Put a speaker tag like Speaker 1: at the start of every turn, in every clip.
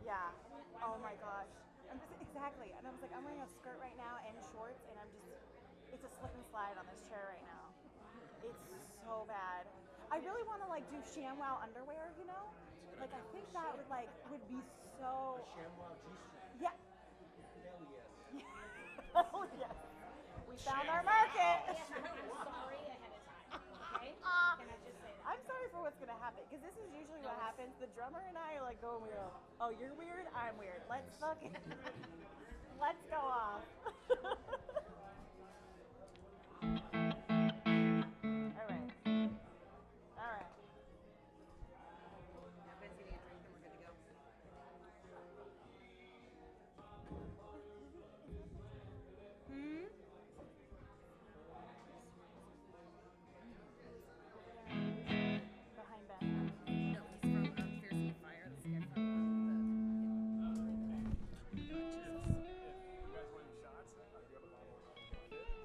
Speaker 1: Yeah. Oh my gosh. Exactly. And I was like, I'm wearing a skirt right now and shorts, and it's a slip and slide on this chair right now. It's so bad. I really want to like do ShamWow underwear, you know? Like I think that would be so.
Speaker 2: ShamWow G-string.
Speaker 1: Yeah.
Speaker 2: Hell yes.
Speaker 1: Oh yes. We found our market.
Speaker 3: I'm sorry ahead of time. Okay? Can I just say that?
Speaker 1: I'm sorry for what's gonna happen because this is usually what happens. The drummer and I are like going, we go, oh, you're weird, I'm weird. Let's fucking let's go off. All right. All right.
Speaker 4: Yeah, Ben's getting a drink, then we're good to go.
Speaker 1: Behind Ben.
Speaker 4: No, he's from Fierce and Fire. This guy from
Speaker 5: You guys want any shots? Do you have a bottle of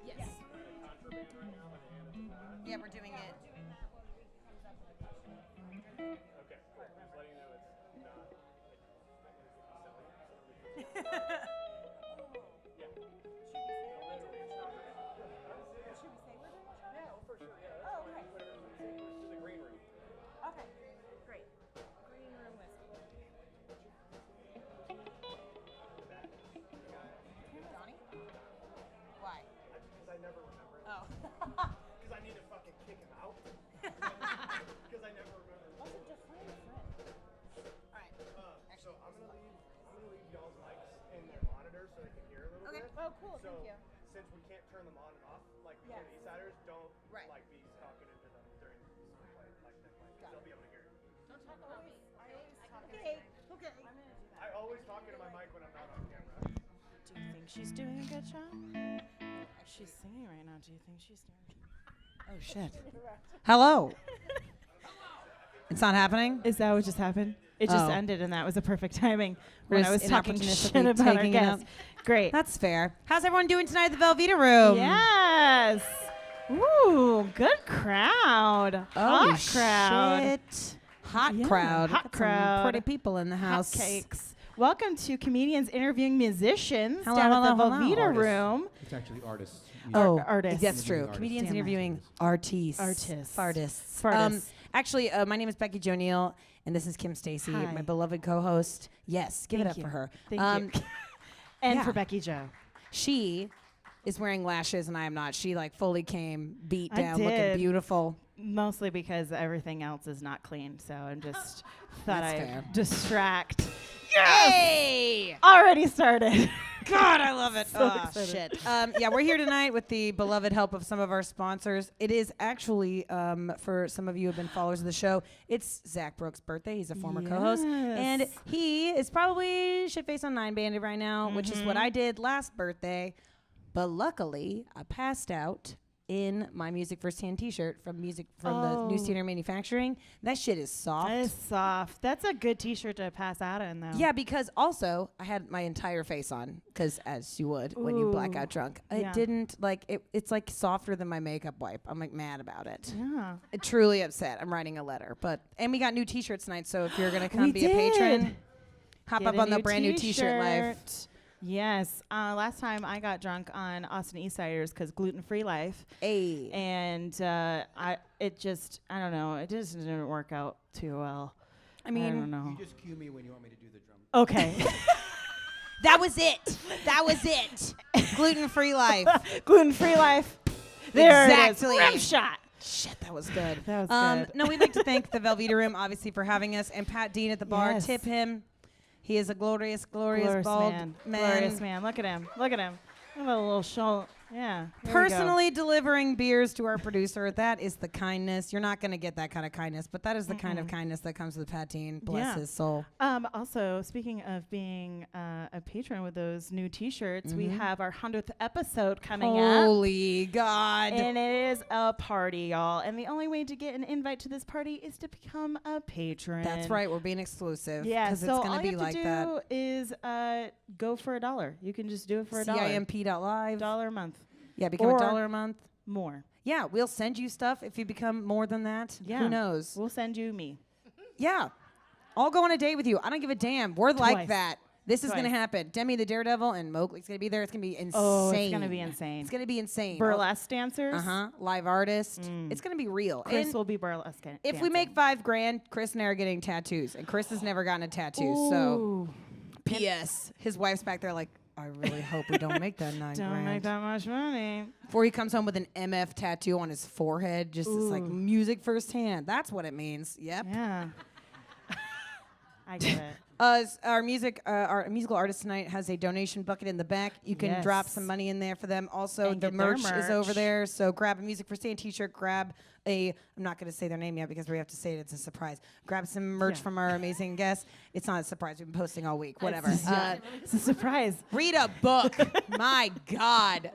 Speaker 4: Yes.
Speaker 5: contraband right now? And hand it to Pat.
Speaker 4: Yeah, we're doing it.
Speaker 5: Okay, cool. Just letting you know it's not like yeah.
Speaker 1: Should we say we're doing a shot?
Speaker 5: Yeah, well, for sure. Yeah.
Speaker 1: Oh, okay.
Speaker 5: To the green room.
Speaker 1: Okay. Great.
Speaker 3: Green room whiskey.
Speaker 4: Donnie? Why?
Speaker 5: Because I never remember.
Speaker 4: Oh.
Speaker 5: Because I need to fucking kick him out. Because I never remember.
Speaker 1: Also, just find a friend.
Speaker 4: All right.
Speaker 5: So I'm gonna leave y'all's mics in their monitor so they can hear a little
Speaker 4: Okay.
Speaker 5: bit.
Speaker 1: Oh, cool.
Speaker 5: So
Speaker 1: Thank you.
Speaker 5: since we can't turn them on and off like we can
Speaker 1: Yes.
Speaker 5: Eastsiders, don't
Speaker 4: Right.
Speaker 5: like be talking into them during the play like that way.
Speaker 4: Got
Speaker 5: They'll
Speaker 4: it.
Speaker 5: be able to hear.
Speaker 3: Don't talk about me.
Speaker 1: I always talk.
Speaker 4: Okay. Okay.
Speaker 1: I'm gonna do that.
Speaker 5: I always talk into my mic when I'm not on camera.
Speaker 1: Do you think she's doing a good job? She's singing right now. Do you think she's doing a good
Speaker 4: Oh, shit. Hello. It's not happening?
Speaker 1: Is that what just happened? It just
Speaker 4: Oh.
Speaker 1: ended, and that was a perfect timing
Speaker 4: We're
Speaker 1: when I
Speaker 4: just
Speaker 1: was talking
Speaker 4: inopportunistically
Speaker 1: shit about our
Speaker 4: taking it out.
Speaker 1: guest. Great.
Speaker 4: That's fair. How's everyone doing tonight at the Velveeta Room?
Speaker 1: Yes. Ooh, good crowd.
Speaker 4: Oh,
Speaker 1: Hot crowd.
Speaker 4: shit. Hot
Speaker 1: Yeah,
Speaker 4: crowd.
Speaker 1: hot
Speaker 4: Got some
Speaker 1: crowd.
Speaker 4: pretty people in the house.
Speaker 1: Hotcakes. Welcome to Comedians Interviewing Musicians
Speaker 4: Hello,
Speaker 1: down at the
Speaker 4: hello, hello.
Speaker 1: Velveeta
Speaker 2: Artists.
Speaker 1: Room.
Speaker 2: It's actually artists.
Speaker 4: Oh,
Speaker 1: artists.
Speaker 4: That's true.
Speaker 2: Interviewing
Speaker 4: Comedians
Speaker 1: artists.
Speaker 4: interviewing artists.
Speaker 1: Artists.
Speaker 4: Fartists.
Speaker 1: Fartists.
Speaker 4: Actually, my name is Becky Jo Neal, and this is Kim Stacy,
Speaker 1: Hi.
Speaker 4: my beloved co-host. Yes, give it
Speaker 1: Thank
Speaker 4: up
Speaker 1: you.
Speaker 4: for her.
Speaker 1: Thank you. And
Speaker 4: yeah.
Speaker 1: for Becky Jo.
Speaker 4: She is wearing lashes, and I am not. She like fully came beat
Speaker 1: I
Speaker 4: down, looking
Speaker 1: did.
Speaker 4: beautiful.
Speaker 1: Mostly because everything else is not clean, so I'm just thought
Speaker 4: That's
Speaker 1: I'd
Speaker 4: fair.
Speaker 1: distract.
Speaker 4: Hey!
Speaker 1: Already started.
Speaker 4: God, I love it.
Speaker 1: So
Speaker 4: Oh,
Speaker 1: excited.
Speaker 4: shit. Yeah, we're here tonight with the beloved help of some of our sponsors. It is actually, for some of you who have been followers of the show, it's Zach Brooks' birthday. He's a former co-host. And
Speaker 1: Yes.
Speaker 4: he is probably shitface on 9-banded right now, which is what I did last birthday. But luckily, I passed out in my Music Firsthand t-shirt from the New
Speaker 1: Oh.
Speaker 4: Theater Manufacturing. That shit is soft.
Speaker 1: That is soft. That's a good T-shirt to pass out in, though.
Speaker 4: Yeah, because also I had my entire face on, because as you would when you black
Speaker 1: Ooh.
Speaker 4: out drunk.
Speaker 1: Yeah.
Speaker 4: It didn't like it. It's like softer than my makeup wipe. I'm like mad about it.
Speaker 1: Yeah.
Speaker 4: Truly upset. I'm writing a letter, and we got new T-shirts tonight. So if you're gonna come
Speaker 1: We
Speaker 4: be a patron,
Speaker 1: did.
Speaker 4: hop
Speaker 1: Get
Speaker 4: up
Speaker 1: a
Speaker 4: on the
Speaker 1: new
Speaker 4: brand new T-shirt life.
Speaker 1: T-shirt. Yes. Last time I got drunk on Austin Eastsiders because gluten-free life,
Speaker 4: Hey,
Speaker 1: and I don't know. It just didn't work out too well.
Speaker 4: I
Speaker 1: I
Speaker 4: mean,
Speaker 1: don't know.
Speaker 2: You just cue me when you want me to do the drum.
Speaker 1: Okay.
Speaker 4: that was it. That was it. Gluten-free life.
Speaker 1: Gluten-free life. There
Speaker 4: Exactly.
Speaker 1: it is. Rim shot.
Speaker 4: Shit, that was good.
Speaker 1: That was good.
Speaker 4: No, we'd like to thank the Velveeta Room, obviously, for having us, and Pat Dean at the bar.
Speaker 1: Yes.
Speaker 4: Tip him. He is a glorious,
Speaker 1: Glorious
Speaker 4: bald
Speaker 1: man.
Speaker 4: man.
Speaker 1: Glorious man. Look at him. Look at him. Look at a little shoulder. Yeah. there we go.
Speaker 4: Personally delivering beers to our producer. That is the kindness. You're not going to get that kind of kindness, but that is the kind of kindness that comes with Pat Dean. Bless
Speaker 1: Yeah.
Speaker 4: his soul.
Speaker 1: Also, speaking of being a patron with those new T-shirts, we have our 100th episode coming up.
Speaker 4: Holy God.
Speaker 1: And it is a party, y'all. And the only way to get an invite to this party is to become a patron.
Speaker 4: That's right. We're being exclusive.
Speaker 1: Yeah,
Speaker 4: Because
Speaker 1: so
Speaker 4: it's going
Speaker 1: all
Speaker 4: to be
Speaker 1: you have
Speaker 4: like
Speaker 1: to
Speaker 4: that.
Speaker 1: do is go for $1. You can just do it for $1.
Speaker 4: CIMP.live.
Speaker 1: $1 a month.
Speaker 4: Yeah, become
Speaker 1: Or
Speaker 4: $1 a month.
Speaker 1: More.
Speaker 4: Yeah, we'll send you stuff if you become more than that.
Speaker 1: Yeah.
Speaker 4: Who knows?
Speaker 1: We'll send you me.
Speaker 4: Yeah. I'll go on a date with you. I don't give a damn. We're like
Speaker 6: Twice.
Speaker 4: that. This is going to
Speaker 6: Twice.
Speaker 4: happen. Demi the Daredevil and Mowgli's going to be there. It's going to be insane.
Speaker 6: Oh, it's gonna be insane.
Speaker 4: It's going to be insane.
Speaker 6: Burlesque dancers.
Speaker 4: Live artist. It's going to be real.
Speaker 6: Chris
Speaker 4: And
Speaker 6: will be burlesque.
Speaker 4: if we make $5,000, Chris and I are getting tattoos. And Chris has never gotten a tattoo. So, P.S. His wife's back there like, I really hope we don't make that $9,000.
Speaker 6: Don't make that much money.
Speaker 4: Before he comes home with an MF tattoo on his forehead, just it's like music firsthand. That's what it means. Yep.
Speaker 6: Yeah. I get it.
Speaker 4: Our musical artist tonight has a donation bucket in the back. You can drop
Speaker 6: Yes.
Speaker 4: some money in there for them. Also,
Speaker 6: And
Speaker 4: the
Speaker 6: get their
Speaker 4: merch is over
Speaker 6: merch.
Speaker 4: there. So grab a Music for Stan t-shirt. Grab I'm not going to say their name yet because we have to say it. It's a surprise. Grab some merch from our amazing guests. It's not a surprise. We've been posting all week. Whatever.
Speaker 6: It's a surprise.
Speaker 4: Read a book. My God. Do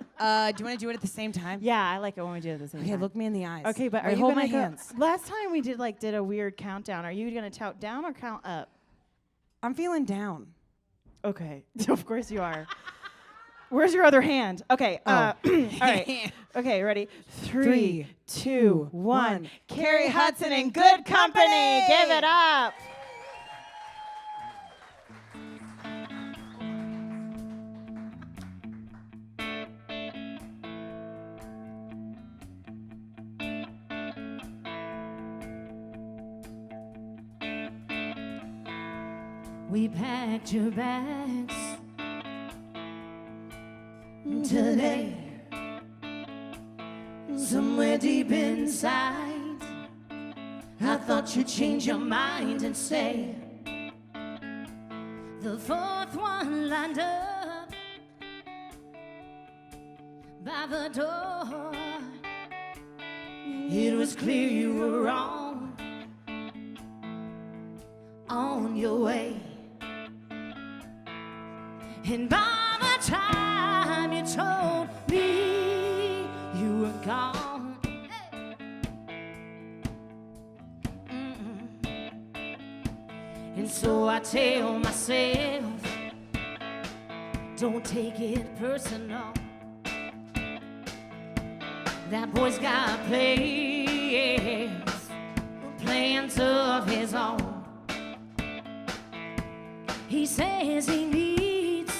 Speaker 4: you want to do it at the same time?
Speaker 6: Yeah, I like it when we do it at the same
Speaker 4: Okay,
Speaker 6: time.
Speaker 4: look me in the eyes.
Speaker 6: Okay, but
Speaker 4: are you
Speaker 6: hold
Speaker 4: gonna
Speaker 6: my
Speaker 4: go-
Speaker 6: hands. Last time we did a weird countdown. Are you gonna count down or count up?
Speaker 4: I'm feeling down.
Speaker 6: Okay, of course you are. Where's your other hand? Okay. All right. Okay, ready? 3, 2, 1. Cari Hutson in good company. Give it up.
Speaker 7: We packed your bags today. Somewhere deep inside, I thought you'd change your mind and say the fourth one lined up by the door. It was clear you were wrong, on your way. And by the time you told me you were gone, and so I tell myself, don't take it personal. That boy's got plans of his own. He says he needs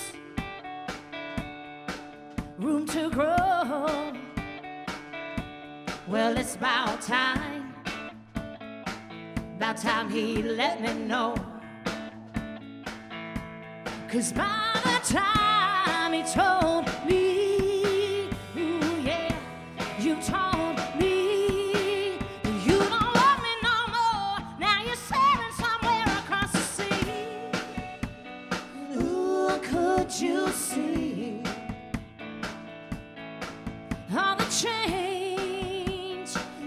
Speaker 7: room to grow. Well, it's about time he let me know. 'Cause by the time he told me, ooh yeah, you told me you don't love me no more. Now you're sailing somewhere across the sea. Ooh, could you see all the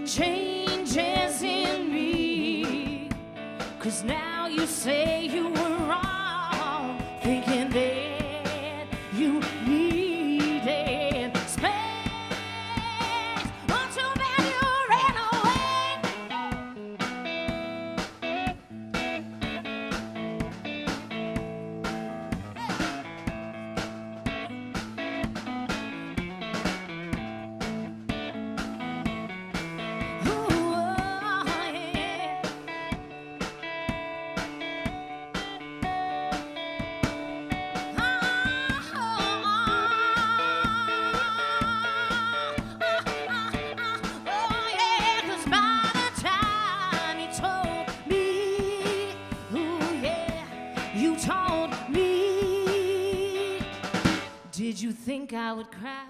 Speaker 7: changes in me? 'Cause now you say you were wrong, thinking that you needed space. Oh, too bad you ran away. Ooh, oh, yeah. Oh, yeah, 'cause by the time you told me, ooh, yeah, you told me, did you think I would cry?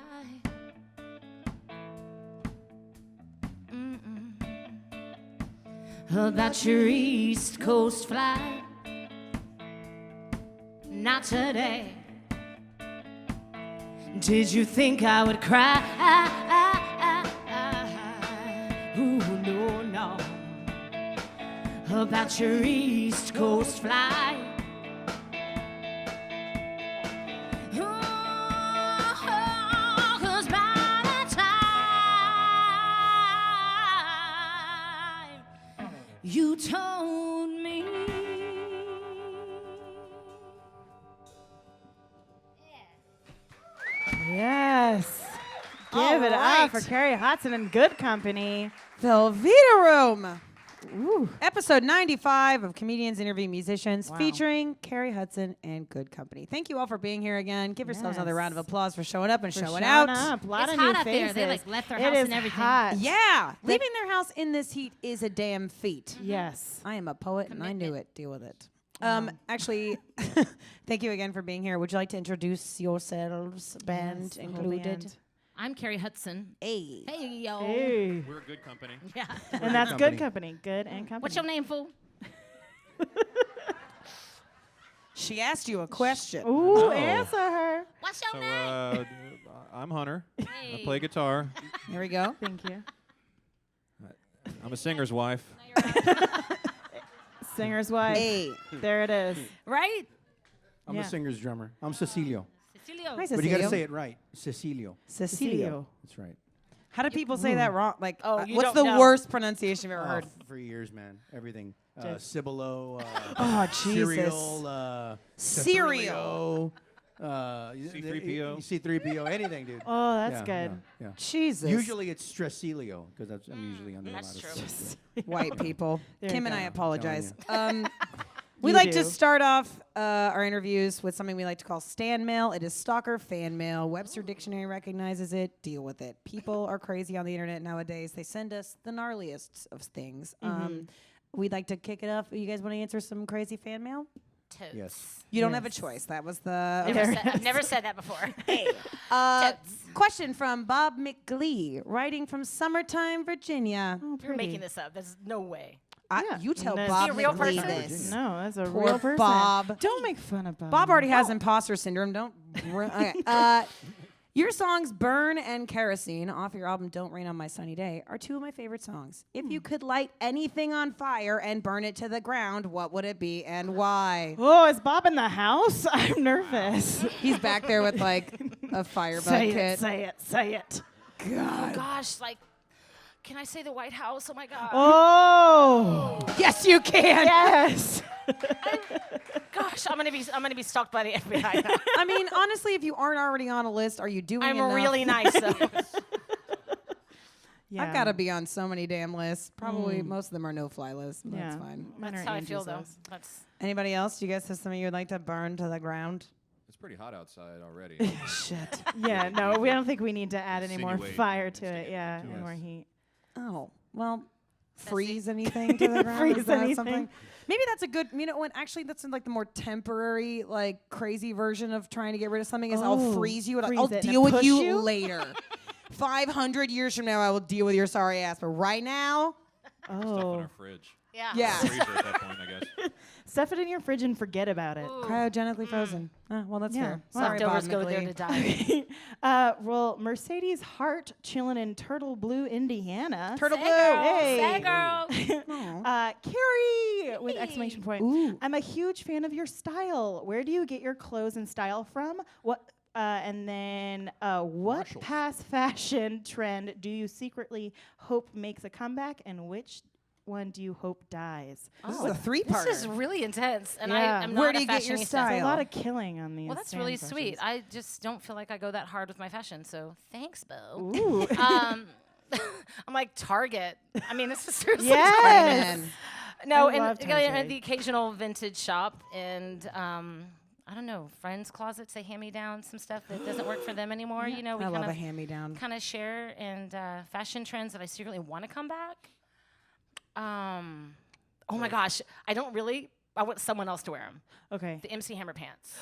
Speaker 7: About your East Coast flight? Not today. Did you think I would cry? Ooh, no, no. About your East Coast flight? Ooh, 'cause by the time you told me.
Speaker 6: Yes. Give it
Speaker 4: All
Speaker 6: up for
Speaker 4: right.
Speaker 6: Cari Hutson in good company.
Speaker 4: Velveeta Room. Episode 95 of Comedians Interview Musicians
Speaker 6: Wow.
Speaker 4: featuring Cari Hutson and Good Company. Thank you all for being here again. Give yourselves another
Speaker 6: Yes.
Speaker 4: round of applause for showing up and
Speaker 6: For
Speaker 4: showing
Speaker 6: showing
Speaker 4: out.
Speaker 6: up. A lot
Speaker 3: It's
Speaker 6: of
Speaker 3: hot
Speaker 6: new
Speaker 3: out there.
Speaker 6: faces.
Speaker 3: They, like, left their
Speaker 6: It
Speaker 3: house
Speaker 6: is
Speaker 3: and everything.
Speaker 6: Hot.
Speaker 4: Yeah, leaving their house in this heat is a damn feat.
Speaker 6: Yes.
Speaker 4: I am a poet and I knew
Speaker 3: Commitment.
Speaker 4: it. Deal with it. Actually, thank you again for being here. Would you like to introduce yourselves, band
Speaker 6: Yes, the whole
Speaker 4: included?
Speaker 6: band.
Speaker 3: I'm Cari Hutson.
Speaker 4: Hey.
Speaker 3: Hey, yo.
Speaker 6: Hey.
Speaker 8: We're a good company.
Speaker 3: Yeah.
Speaker 6: And that's
Speaker 2: company.
Speaker 6: good company. Good and company.
Speaker 3: What's your name, fool?
Speaker 4: She asked you a question.
Speaker 6: Ooh,
Speaker 8: Oh.
Speaker 6: answer her.
Speaker 3: What's your
Speaker 8: So
Speaker 3: name?
Speaker 8: I'm Hunter. I
Speaker 3: Hey.
Speaker 8: play guitar.
Speaker 4: Here we go.
Speaker 6: Thank you.
Speaker 8: I'm a singer's wife.
Speaker 6: Singer's wife.
Speaker 4: Hey.
Speaker 6: There it is.
Speaker 3: Right?
Speaker 2: I'm
Speaker 6: Yeah.
Speaker 2: a singer's drummer. I'm Cecilio.
Speaker 3: Cecilio.
Speaker 4: Hi,
Speaker 2: But you got to
Speaker 4: Cecilio.
Speaker 2: say it right. Cecilio.
Speaker 4: Cecilio.
Speaker 2: That's right.
Speaker 4: How do people say that wrong? Like,
Speaker 3: Oh, you
Speaker 4: what's
Speaker 3: don't
Speaker 4: the
Speaker 3: know.
Speaker 4: worst pronunciation you've ever
Speaker 2: Oh,
Speaker 4: heard?
Speaker 2: for years, man. Everything.
Speaker 6: Just-
Speaker 2: Cibolo.
Speaker 4: Oh, Jesus.
Speaker 2: Cereal.
Speaker 4: Cereal.
Speaker 8: C3PO.
Speaker 2: C3PO. Anything, dude.
Speaker 6: Oh, that's
Speaker 2: Yeah,
Speaker 6: good.
Speaker 2: Yeah. yeah.
Speaker 4: Jesus.
Speaker 2: Usually it's Stressilio because I'm usually under
Speaker 3: That's
Speaker 2: a lot
Speaker 3: true.
Speaker 2: of stress.
Speaker 4: white people.
Speaker 6: There
Speaker 4: Kim
Speaker 6: you
Speaker 4: and I
Speaker 6: go.
Speaker 4: apologize.
Speaker 2: Telling
Speaker 4: We
Speaker 6: You
Speaker 4: like
Speaker 6: do.
Speaker 4: to start off our interviews with something we like to call Stan Mail. It is stalker fan mail. Webster Dictionary recognizes it. Deal with it. People are crazy on the internet nowadays. They send us the gnarliest of things. We'd like to kick it off. You guys want to answer some crazy fan mail?
Speaker 3: Totes.
Speaker 2: Yes.
Speaker 4: You don't have a
Speaker 6: Yes.
Speaker 4: choice. That was the
Speaker 3: I've never said that before. Hey. Totes.
Speaker 4: question from Bob McGlee, writing from Summertime, Virginia.
Speaker 6: Oh,
Speaker 3: You're
Speaker 6: pretty.
Speaker 3: making this up. There's no way.
Speaker 6: Yeah.
Speaker 4: You tell
Speaker 6: That's-
Speaker 4: Bob
Speaker 3: Is he a real
Speaker 4: McGlee
Speaker 3: person?
Speaker 4: this.
Speaker 6: No, that's a
Speaker 4: Poor
Speaker 6: real person.
Speaker 4: Bob.
Speaker 6: Don't make fun of Bob.
Speaker 4: Bob already has imposter syndrome. Don't. Okay. Your songs "Burn" and "Kerosene" off your album "Don't Rain on My Sunny Day" are two of my favorite songs. If you could light anything on fire and burn it to the ground, what would it be and why?
Speaker 6: Oh, is Bob in the house? I'm nervous.
Speaker 4: He's back there with like a fire
Speaker 6: say
Speaker 4: bucket.
Speaker 6: it, say it, say it.
Speaker 3: Oh, gosh. Like, can I say the White House? Oh, my God.
Speaker 6: Oh,
Speaker 4: Yes, you can.
Speaker 6: yes.
Speaker 3: Gosh, I'm gonna be stalked by the FBI now.
Speaker 4: I mean, honestly, if you aren't already on a list, are you doing
Speaker 3: I'm
Speaker 4: enough?
Speaker 3: really nice, though.
Speaker 6: Yeah.
Speaker 4: I've got to be on so many damn lists. Probably most of them are no-fly lists. But
Speaker 6: Yeah.
Speaker 4: That's fine.
Speaker 6: Mine
Speaker 3: That's
Speaker 6: are
Speaker 3: how I feel, though.
Speaker 6: Angie's.
Speaker 3: That's
Speaker 4: Anybody else? Do you guys have something you'd like to burn to the ground?
Speaker 8: It's pretty hot outside already.
Speaker 4: Shit.
Speaker 6: Yeah, no, we don't think we need to add any more
Speaker 8: Insinuate
Speaker 6: fire to it. Yeah,
Speaker 8: too
Speaker 6: any more
Speaker 8: much.
Speaker 6: heat.
Speaker 4: Oh, well, freeze anything to the ground?
Speaker 6: Freeze
Speaker 4: Is that
Speaker 6: anything.
Speaker 4: something? Maybe that's a good, you know what, actually that's like the more temporary, like crazy version of trying to get rid of something is I'll
Speaker 6: Oh,
Speaker 4: freeze you and
Speaker 6: freeze
Speaker 4: I'll
Speaker 6: it and
Speaker 4: deal with
Speaker 6: push
Speaker 4: you,
Speaker 6: you?
Speaker 4: later. 500 years from now, I will deal with your sorry ass. But right now,
Speaker 8: Stuff in
Speaker 6: Oh,
Speaker 8: our fridge.
Speaker 3: yeah.
Speaker 4: yeah.
Speaker 8: Freezer at that point, I guess.
Speaker 6: stuff it in your fridge and forget about it.
Speaker 3: Ooh.
Speaker 4: Cryogenically frozen. Well, that's
Speaker 6: Yeah.
Speaker 4: fair.
Speaker 6: Well,
Speaker 4: Sorry, Bob
Speaker 3: Leftovers go there to
Speaker 4: McLean.
Speaker 3: die.
Speaker 6: Well, Mercedes Hart chilling in Turtle Blue, Indiana.
Speaker 4: Turtle
Speaker 3: Say
Speaker 4: Blue.
Speaker 3: girl,
Speaker 6: Hey.
Speaker 3: say girl.
Speaker 6: Carrie with
Speaker 3: Hey.
Speaker 6: exclamation point.
Speaker 4: Ooh.
Speaker 6: I'm a huge fan of your style. Where do you get your clothes and style from? What what
Speaker 2: Marshalls.
Speaker 6: past fashion trend do you secretly hope makes a comeback, and which one do you hope dies?
Speaker 4: This is a three-parter.
Speaker 3: This is really intense, and
Speaker 6: Yeah.
Speaker 3: I'm
Speaker 4: Where
Speaker 3: not
Speaker 4: do you get your
Speaker 3: fashionista.
Speaker 4: style?
Speaker 6: There's a lot of killing on these.
Speaker 3: Well, that's
Speaker 6: fan
Speaker 3: really
Speaker 6: questions.
Speaker 3: sweet. I just don't feel like I go that hard with my fashion, so thanks, Bo.
Speaker 6: Ooh.
Speaker 3: I'm like Target. I mean, this is seriously
Speaker 6: Yes.
Speaker 4: Man.
Speaker 3: No,
Speaker 6: I
Speaker 3: and
Speaker 6: love
Speaker 3: the
Speaker 6: Target.
Speaker 3: occasional vintage shop, and I don't know, friends' closets. They hand me down some stuff that doesn't work for them anymore. You know, we
Speaker 4: I love
Speaker 3: kind
Speaker 4: a hand-me-down.
Speaker 3: of share, and fashion trends that I secretly want to come back. Oh my gosh, I want someone else to wear them.
Speaker 6: Okay.
Speaker 3: The MC Hammer pants.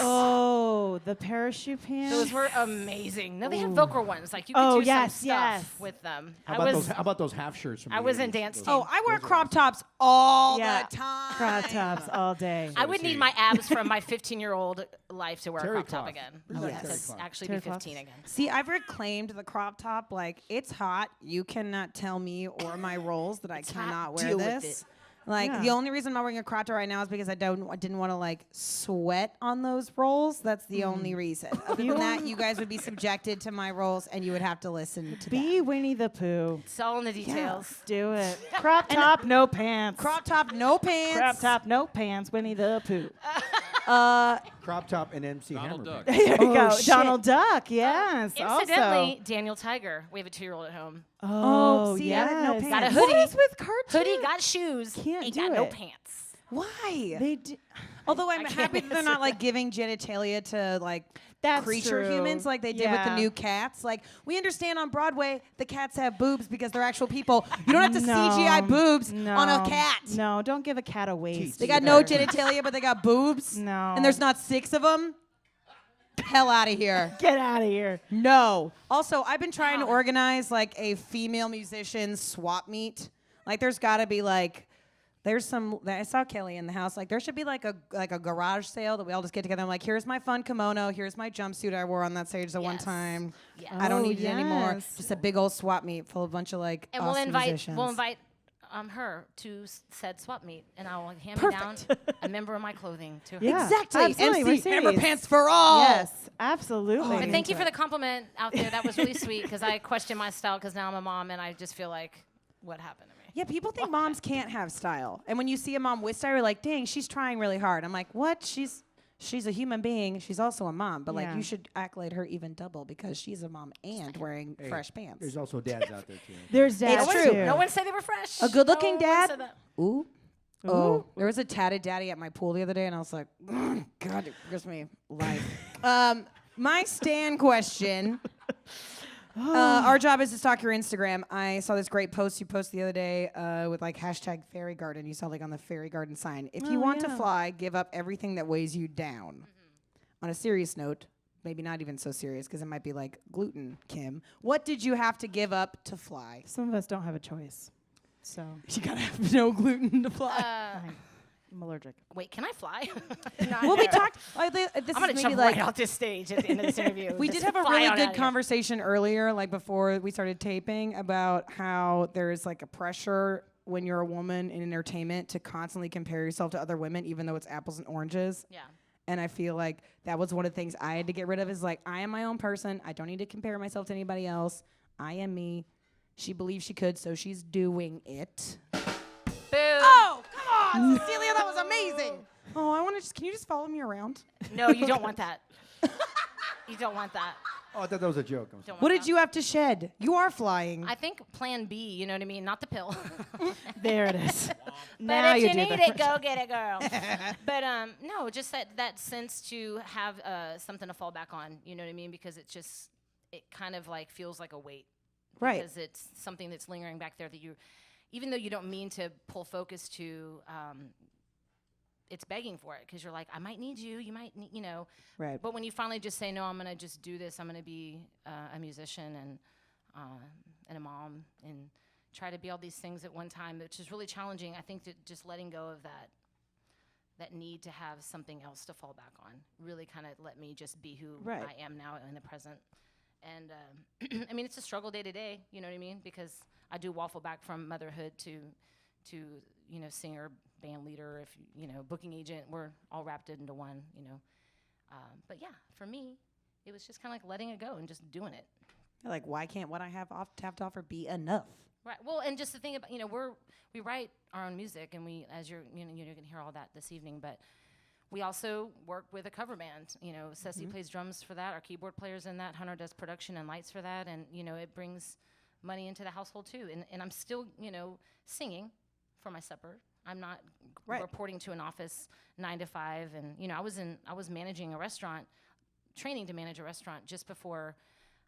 Speaker 6: Oh, the parachute pants.
Speaker 3: Those were amazing. No, they have Velcro ones. Like you could
Speaker 6: Oh,
Speaker 3: do
Speaker 6: yes,
Speaker 3: some stuff
Speaker 6: yes.
Speaker 3: with them.
Speaker 2: How about those half shirts from
Speaker 3: I
Speaker 2: the
Speaker 3: was in
Speaker 2: 80s?
Speaker 3: dance
Speaker 2: Those-
Speaker 3: team.
Speaker 4: Oh, I wear crop tops all
Speaker 6: Yeah.
Speaker 4: the time.
Speaker 6: crop tops all day.
Speaker 3: I would need my abs from my 15-year-old life to wear
Speaker 2: Terry
Speaker 3: a crop top
Speaker 2: cloth.
Speaker 3: again.
Speaker 2: Bring back
Speaker 3: Yeah,
Speaker 2: terry
Speaker 3: to
Speaker 2: cloth.
Speaker 3: actually
Speaker 6: Terry
Speaker 3: be 15
Speaker 6: cloths.
Speaker 3: again.
Speaker 4: See, I've reclaimed the crop top. Like, it's hot. You cannot tell me or my roles that I
Speaker 3: hot.
Speaker 4: cannot wear
Speaker 3: Deal with
Speaker 4: this.
Speaker 3: it.
Speaker 4: Like,
Speaker 6: Yeah.
Speaker 4: the only reason I'm not wearing a crop top right now is because I didn't want to like sweat on those rolls. That's the only reason. Other than that, you guys would be subjected to my roles, and you would have to listen to
Speaker 6: Be Winnie the Pooh.
Speaker 3: It's all in the details.
Speaker 6: Do it. Crop top, no pants.
Speaker 4: crop top, no pants.
Speaker 6: Crop top, no pants. Winnie the Pooh.
Speaker 2: Crop top and MC
Speaker 8: Donald
Speaker 2: Hammer.
Speaker 8: Duck.
Speaker 6: There you
Speaker 4: Oh,
Speaker 6: go.
Speaker 4: shit.
Speaker 6: Donald Duck. Yes.
Speaker 3: Incidentally,
Speaker 6: Also.
Speaker 3: Daniel Tiger. We have a 2-year-old at home.
Speaker 6: Oh,
Speaker 4: see,
Speaker 6: yes.
Speaker 4: I didn't know
Speaker 3: Got a
Speaker 4: pants.
Speaker 3: hoodie.
Speaker 6: What is with cartoons?
Speaker 3: Hoodie, got shoes.
Speaker 6: Can't
Speaker 3: ain't
Speaker 6: do
Speaker 3: got no
Speaker 6: it.
Speaker 3: pants.
Speaker 4: Why?
Speaker 6: They do.
Speaker 4: Although I'm
Speaker 3: I can't
Speaker 4: happy that they're
Speaker 3: answer
Speaker 4: not like giving genitalia to like
Speaker 6: That's
Speaker 4: creature
Speaker 6: true.
Speaker 4: humans like they did with the
Speaker 6: Yeah.
Speaker 4: new cats. Like we understand on Broadway the cats have boobs because they're actual people. You don't have to CGI boobs on a cat.
Speaker 6: No, don't give a cat a waist.
Speaker 4: They got no
Speaker 6: either.
Speaker 4: genitalia, but they got boobs.
Speaker 6: No.
Speaker 4: And there's not 6 of them. Hell out of here.
Speaker 6: Get out of here.
Speaker 4: No. Also, I've been trying to organize like a female musician swap meet. Like there's got to be like there's some I saw Kelly in the house. Like there should be like a garage sale that we all just get together. I'm like, here's my fun kimono, here's my jumpsuit I wore on that stage the one
Speaker 3: Yes.
Speaker 4: time.
Speaker 3: Yes.
Speaker 4: I don't
Speaker 6: Oh,
Speaker 4: need it anymore.
Speaker 6: yes.
Speaker 4: Just a big old swap meet full of a bunch of like
Speaker 3: And
Speaker 4: awesome musicians.
Speaker 3: we'll invite her to said swap meet, and I will hand
Speaker 4: Perfect.
Speaker 3: down a member of my clothing to her.
Speaker 6: Yeah.
Speaker 4: Exactly.
Speaker 6: Absolutely, we're
Speaker 4: MC Hammer
Speaker 6: serious.
Speaker 4: Pants for all.
Speaker 6: Yes, absolutely.
Speaker 3: But thank you for the compliment out there. That was really sweet because I question my style because now I'm a mom and I just feel like, what happened to me?
Speaker 4: Yeah, people think moms can't have style. And when you see a mom with style, you're like, dang, she's trying really hard. I'm like, what? She's a human being. She's also a mom. But like
Speaker 6: Yeah.
Speaker 4: you should accolade her even double because she's a mom and wearing
Speaker 2: Hey,
Speaker 4: fresh pants.
Speaker 2: There's also dads out there too.
Speaker 6: There's dads
Speaker 4: true.
Speaker 6: too.
Speaker 3: No one said they were fresh.
Speaker 4: A good-looking
Speaker 3: No one
Speaker 4: dad?
Speaker 3: said that.
Speaker 4: Ooh. Oh, there was a tatted daddy at my pool the other day, and I was like, God, it gives me life. My Stan question. Our job is to stalk your Instagram. I saw this great post you posted the other day with like hashtag fairy garden. You saw like on the fairy garden sign. If you want to fly, give up everything that weighs you down. On a serious note, maybe not even so serious because it might be like gluten, Kim. What did you have to give up to fly?
Speaker 6: Some of us don't have a choice. So
Speaker 4: You gotta have no gluten to fly.
Speaker 6: I'm allergic.
Speaker 3: Wait, can I fly?
Speaker 4: Well, we talked. This
Speaker 3: I'm
Speaker 4: is
Speaker 3: gonna
Speaker 4: maybe
Speaker 3: jump
Speaker 4: like
Speaker 3: right out this stage at the end of this interview.
Speaker 4: we
Speaker 3: Just
Speaker 4: did have a
Speaker 3: fly
Speaker 4: really
Speaker 3: on
Speaker 4: good
Speaker 3: out of here.
Speaker 4: conversation earlier, like before we started taping, about how there's like a pressure when you're a woman in entertainment to constantly compare yourself to other women, even though it's apples and oranges.
Speaker 3: Yeah.
Speaker 4: And I feel like that was one of the things I had to get rid of. Is like I am my own person. I don't need to compare myself to anybody else. I am me. She believes she could, so she's doing it.
Speaker 3: Boo.
Speaker 4: Oh, come on, Cecilia, that was amazing. Oh, I want to just. Can you just follow me around?
Speaker 3: No, you don't want that. You don't want that.
Speaker 2: Oh, I thought that was a joke. I'm sorry.
Speaker 3: Don't
Speaker 4: What
Speaker 3: want
Speaker 4: did you have to shed? You are flying.
Speaker 3: I think plan B, you know what I mean? Not the pill.
Speaker 6: There it is.
Speaker 3: But if you
Speaker 6: do
Speaker 3: need
Speaker 6: the
Speaker 3: it, go get it, girl. But no, just that sense to have something to fall back on, you know what I mean? Because it kind of like feels like a weight.
Speaker 4: Right.
Speaker 3: Because it's something that's lingering back there that you, even though you don't mean to pull focus to, it's begging for it because you're like, I might need you, you might need, you know.
Speaker 4: Right.
Speaker 3: But when you finally just say, no, I'm going to just do this, I'm going to be a musician and a mom and try to be all these things at one time, which is really challenging. I think that just letting go of that need to have something else to fall back on really kind of let me just be who
Speaker 4: Right.
Speaker 3: I am now in the present. And I mean, it's a struggle day to day, you know what I mean? Because I do waffle back from motherhood to you know, singer, band leader, if you know, booking agent. We're all wrapped into one, you know. But yeah, for me, it was just kind of like letting it go and just doing it.
Speaker 4: Like, why can't what I have to offer be enough?
Speaker 3: Right. Well, and just the thing about, you know, we write our own music, and we, as you're going to hear all that this evening, but we also work with a cover band. You know, Ceci plays drums for that. Our keyboard player's in that. Hunter does production and lights for that. And, you know, it brings money into the household, too. And I'm still, you know, singing for my supper. I'm not reporting to an office 9 to 5. And, you know, I was managing a restaurant, training to manage a restaurant just before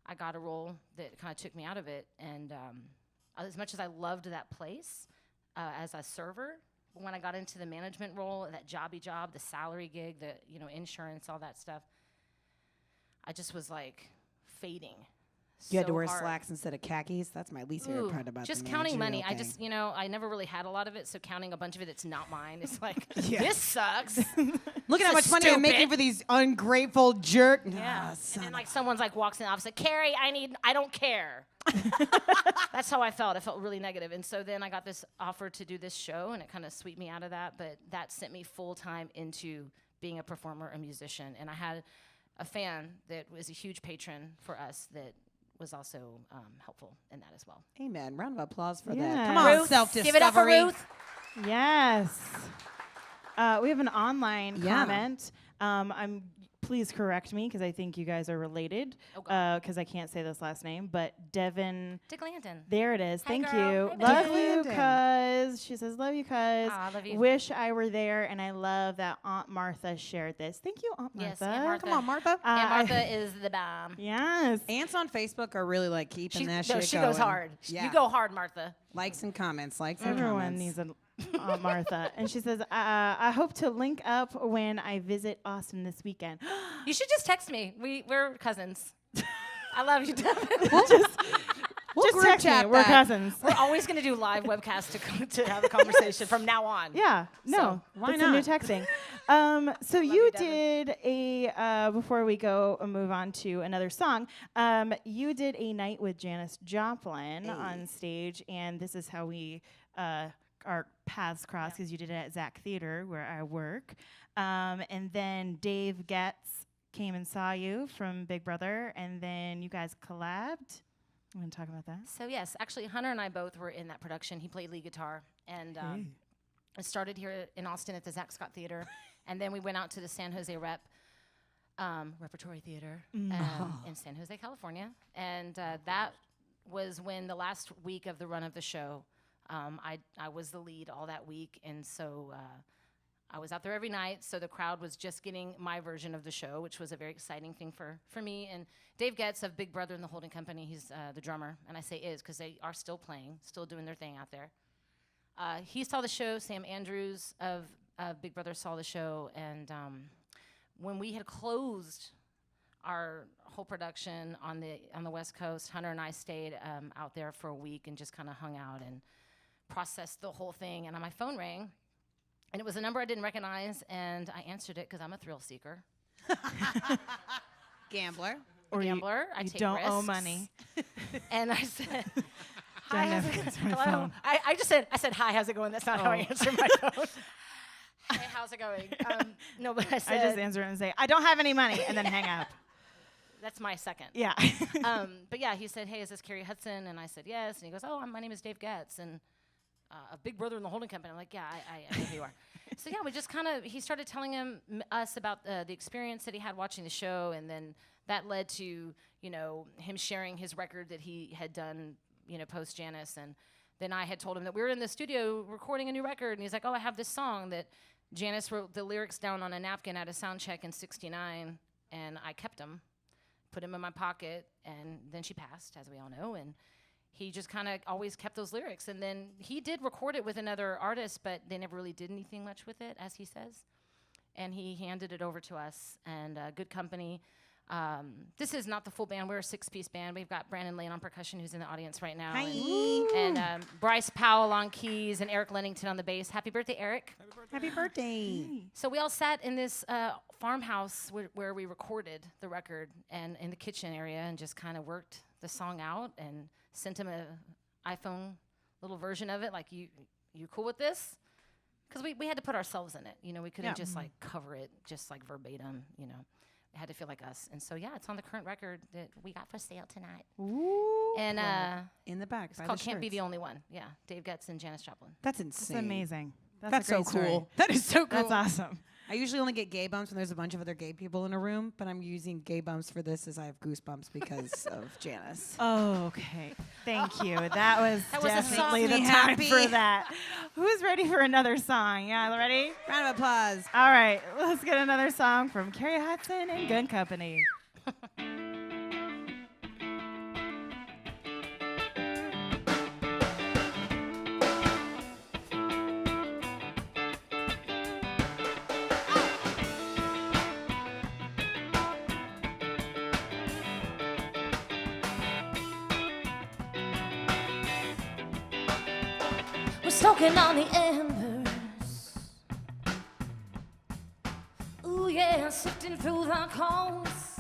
Speaker 3: I got a role that kind of took me out of it. And as much as I loved that place as a server, when I got into the management role, that jobby job, the salary gig, the, you know, insurance, all that stuff, I just was like fading.
Speaker 4: You had to
Speaker 3: so
Speaker 4: wear
Speaker 3: hard.
Speaker 4: slacks instead of khakis. That's my least favorite
Speaker 3: Ooh,
Speaker 4: part about
Speaker 3: just
Speaker 4: the
Speaker 3: counting money.
Speaker 4: managerial
Speaker 3: I just, you know, I never really had a lot of it, so counting a bunch of it that's not mine, it's like, this sucks.
Speaker 4: Look at how
Speaker 3: This
Speaker 4: much
Speaker 3: is
Speaker 4: money I'm making
Speaker 3: stupid.
Speaker 4: for these ungrateful jerk.
Speaker 3: Yeah.
Speaker 4: Ah,
Speaker 3: And
Speaker 4: son
Speaker 3: then
Speaker 4: of-
Speaker 3: like someone's like walks in the office like, Carrie, I don't care. That's how I felt. I felt really negative. And so then I got this offer to do this show, and it kind of swept me out of that. But that sent me full time into being a performer, a musician. And I had a fan that was a huge patron for us that was also helpful in that as well.
Speaker 4: Amen. Round of applause for
Speaker 6: Yeah.
Speaker 4: that. Come on,
Speaker 3: Ruth,
Speaker 4: self-discovery.
Speaker 3: give it up for Ruth.
Speaker 6: Yes. We have an online
Speaker 4: Yeah.
Speaker 6: comment. Please correct me because I think you guys are related.
Speaker 3: Oh, God.
Speaker 6: Because I can't say this last name, but Devin.
Speaker 3: Dick Landon.
Speaker 6: There it is.
Speaker 3: Hi,
Speaker 6: Thank
Speaker 3: girl.
Speaker 6: you.
Speaker 3: Hi,
Speaker 6: Love
Speaker 3: Devin.
Speaker 6: you, cuz. She says, love you, cuz.
Speaker 3: Aw, love you.
Speaker 6: Wish I were there, and I love that Aunt Martha shared this. Thank you, Aunt Martha.
Speaker 3: Yes, Aunt Martha.
Speaker 4: Come on, Martha.
Speaker 3: And Martha is the bomb.
Speaker 6: Yes.
Speaker 4: Aunts on Facebook are really like keeping that shit
Speaker 3: she
Speaker 4: going.
Speaker 3: goes hard.
Speaker 4: Yeah.
Speaker 3: You go hard, Martha.
Speaker 4: Likes and comments. Likes and
Speaker 6: Everyone
Speaker 4: comments.
Speaker 6: needs an Aunt Martha. And she says, I hope to link up when I visit Austin this weekend.
Speaker 3: You should just text me. We're cousins. I love you, Devin.
Speaker 4: We'll
Speaker 6: Just
Speaker 4: group
Speaker 6: text me.
Speaker 4: chat
Speaker 6: We're
Speaker 4: that.
Speaker 6: cousins.
Speaker 3: We're always going to do live webcasts to have a conversation from now on.
Speaker 6: Yeah, no,
Speaker 3: So,
Speaker 4: why
Speaker 6: that's a new
Speaker 4: not?
Speaker 6: texting. So you
Speaker 3: you, Devin.
Speaker 6: did before we go move on to another song, you did a night with Janis Joplin on stage, and this is how we our paths crossed because you did it at Zach Theater where I work, and then Dave Getz came and saw you from Big Brother, and then you guys collabed. I'm going to talk about that.
Speaker 3: So yes, actually, Hunter and I both were in that production. He played lead guitar, and it started here in Austin at the Zach Scott Theater, and then we went out to the San Jose Repertory Theater in San Jose, California, and that was when the last week of the run of the show, I was the lead all that week, and so I was out there every night, so the crowd was just getting my version of the show, which was a very exciting thing for me. And Dave Getz of Big Brother and the Holding Company, he's the drummer, and I say is because they are still playing, still doing their thing out there. He saw the show. Sam Andrews of Big Brother saw the show, and when we had closed our whole production on the West Coast, Hunter and I stayed out there for a week and just kind of hung out and processed the whole thing. And my phone rang. And it was a number I didn't recognize, and I answered it because I'm a thrill seeker.
Speaker 4: Gambler.
Speaker 3: Or gambler. I
Speaker 6: you
Speaker 3: take
Speaker 6: don't
Speaker 3: risks.
Speaker 6: owe money.
Speaker 3: And I said,
Speaker 6: Don't
Speaker 3: hi,
Speaker 6: know
Speaker 3: how's
Speaker 6: if
Speaker 3: it
Speaker 6: it's
Speaker 3: going?
Speaker 6: my
Speaker 3: Hello?
Speaker 6: phone.
Speaker 3: I just said, hi, how's it going? That's not how I answer my phone. Hey, how's it going? No, but I
Speaker 6: I
Speaker 3: said,
Speaker 6: just answer it and say, I don't have any money, and then hang up.
Speaker 3: that's my second.
Speaker 6: Yeah.
Speaker 3: But yeah, he said, hey, is this Cari Hutson? And I said, yes. And he goes, oh, my name is Dave Getz. And a Big Brother in the Holding Company. I'm like, yeah, I know who you are. So yeah, we just kind of, he started telling us about the experience that he had watching the show, and then that led to, him sharing his record that he had done, post Janis. And then I had told him that we were in the studio recording a new record, and he's like, oh, I have this song that Janis wrote the lyrics down on a napkin at a sound check in '69, and I kept them, put them in my pocket, and then she passed, as we all know, and he just kind of always kept those lyrics. And then he did record it with another artist, but they never really did anything much with it, as he says. And he handed it over to us, and Good Company. This is not the full band. We're a 6-piece band. We've got Brandon Lane on percussion, who's in the audience right now.
Speaker 4: Hi.
Speaker 3: And Bryce Powell on keys, and Eric Lennington on the bass. Happy birthday, Eric.
Speaker 4: Happy birthday.
Speaker 3: So we all sat in this farmhouse where we recorded the record, and in the kitchen area, and just kind of worked the song out and sent him a iPhone little version of it, like, you cool with this? Because we had to put ourselves in it, we couldn't just like cover it just like verbatim, it had to feel like us. And so yeah, it's on the current record that we got for sale tonight.
Speaker 4: Ooh.
Speaker 3: And
Speaker 4: in the back.
Speaker 3: it's called Can't Be the Only One. Yeah, Dave Getz and Janis Joplin.
Speaker 4: That's
Speaker 6: It's
Speaker 4: insane.
Speaker 6: amazing.
Speaker 4: That's
Speaker 6: a great
Speaker 4: so cool.
Speaker 6: story.
Speaker 4: That is so cool.
Speaker 6: That's awesome.
Speaker 4: I usually only get gay bumps when there's a bunch of other gay people in a room, but I'm using gay bumps for this as I have goosebumps because of Janis.
Speaker 6: Oh, okay. Thank you. That was
Speaker 3: That was a
Speaker 6: definitely
Speaker 4: song.
Speaker 6: the
Speaker 4: Me
Speaker 6: time
Speaker 4: happy.
Speaker 6: for that. Who's ready for another song? Yeah, ready?
Speaker 4: Round of applause.
Speaker 6: All right, let's get another song from Cari Hutson and Good Company.
Speaker 7: We're soaking on the embers. Ooh yeah, sifting through the coals.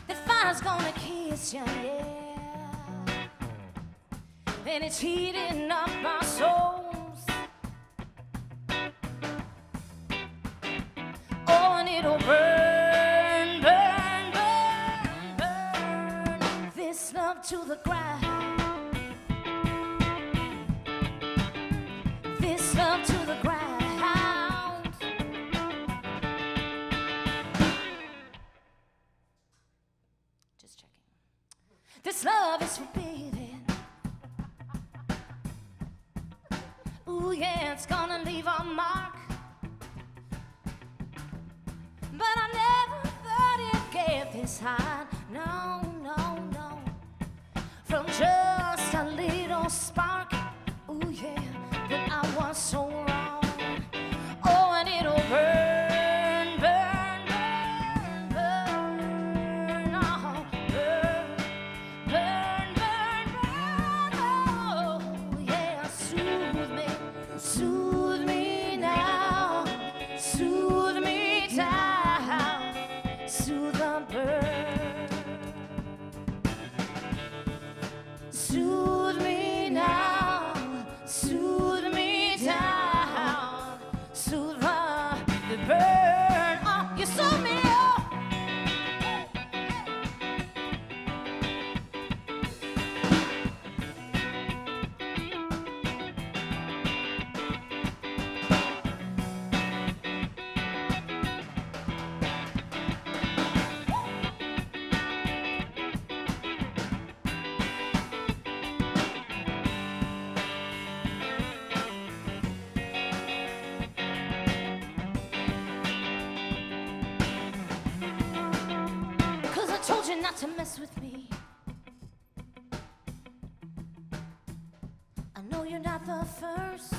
Speaker 7: The fire's gonna kiss you, yeah. And it's heating up our souls. Oh, and it'll burn, burn, burn, burn this love to the ground. This love to the ground. Ooh, yeah, it's gonna leave a mark. But I never thought it'd get this hot. No, no, no. From just a little spark. Ooh, yeah, but I was so wrong. Oh, and it'll burn, burn, burn, burn, oh, burn, burn, burn, burn, oh, yeah, soothe me now, soothe me down, soothe the burn, soothe me now, soothe me down, soothe the burn. Oh, you soothe me, oh. Cause I told you not to mess with me. I know you're not the first,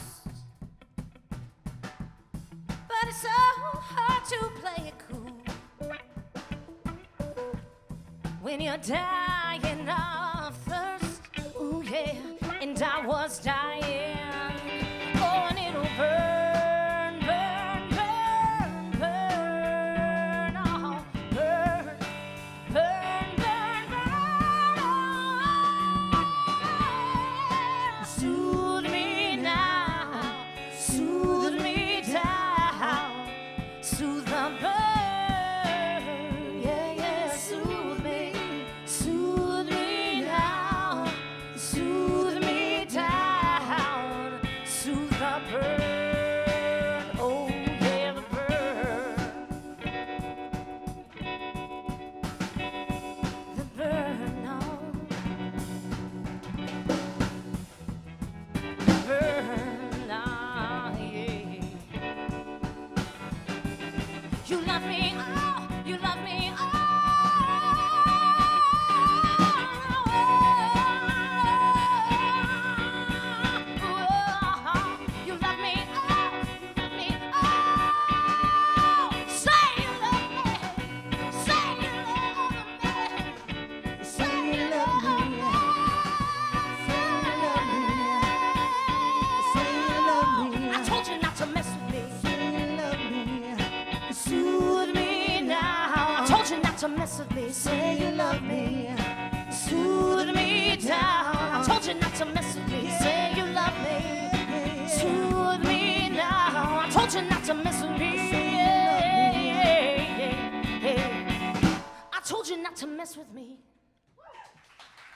Speaker 7: but it's so hard to play it cool when you're dying of thirst. Ooh, yeah, and I was dying. Oh, and it'll burn, burn, burn, burn, oh, burn, burn, burn, burn, oh. Soothe me now, soothe me down, soothe the burn, yeah, yeah, soothe me now, soothe me down, soothe the burn, oh yeah, the burn, oh, burn, ah, yeah. You love me, oh, you love me, oh, you love me, oh, say you love me, say you love me, say you love me, I told you not to mess with me. Soothe me now. I told you not to mess with me. Say you love me. Soothe me down. I told you not to mess with me. Say you love me. Soothe me now. I told you not to mess with me. I told you not to mess with me.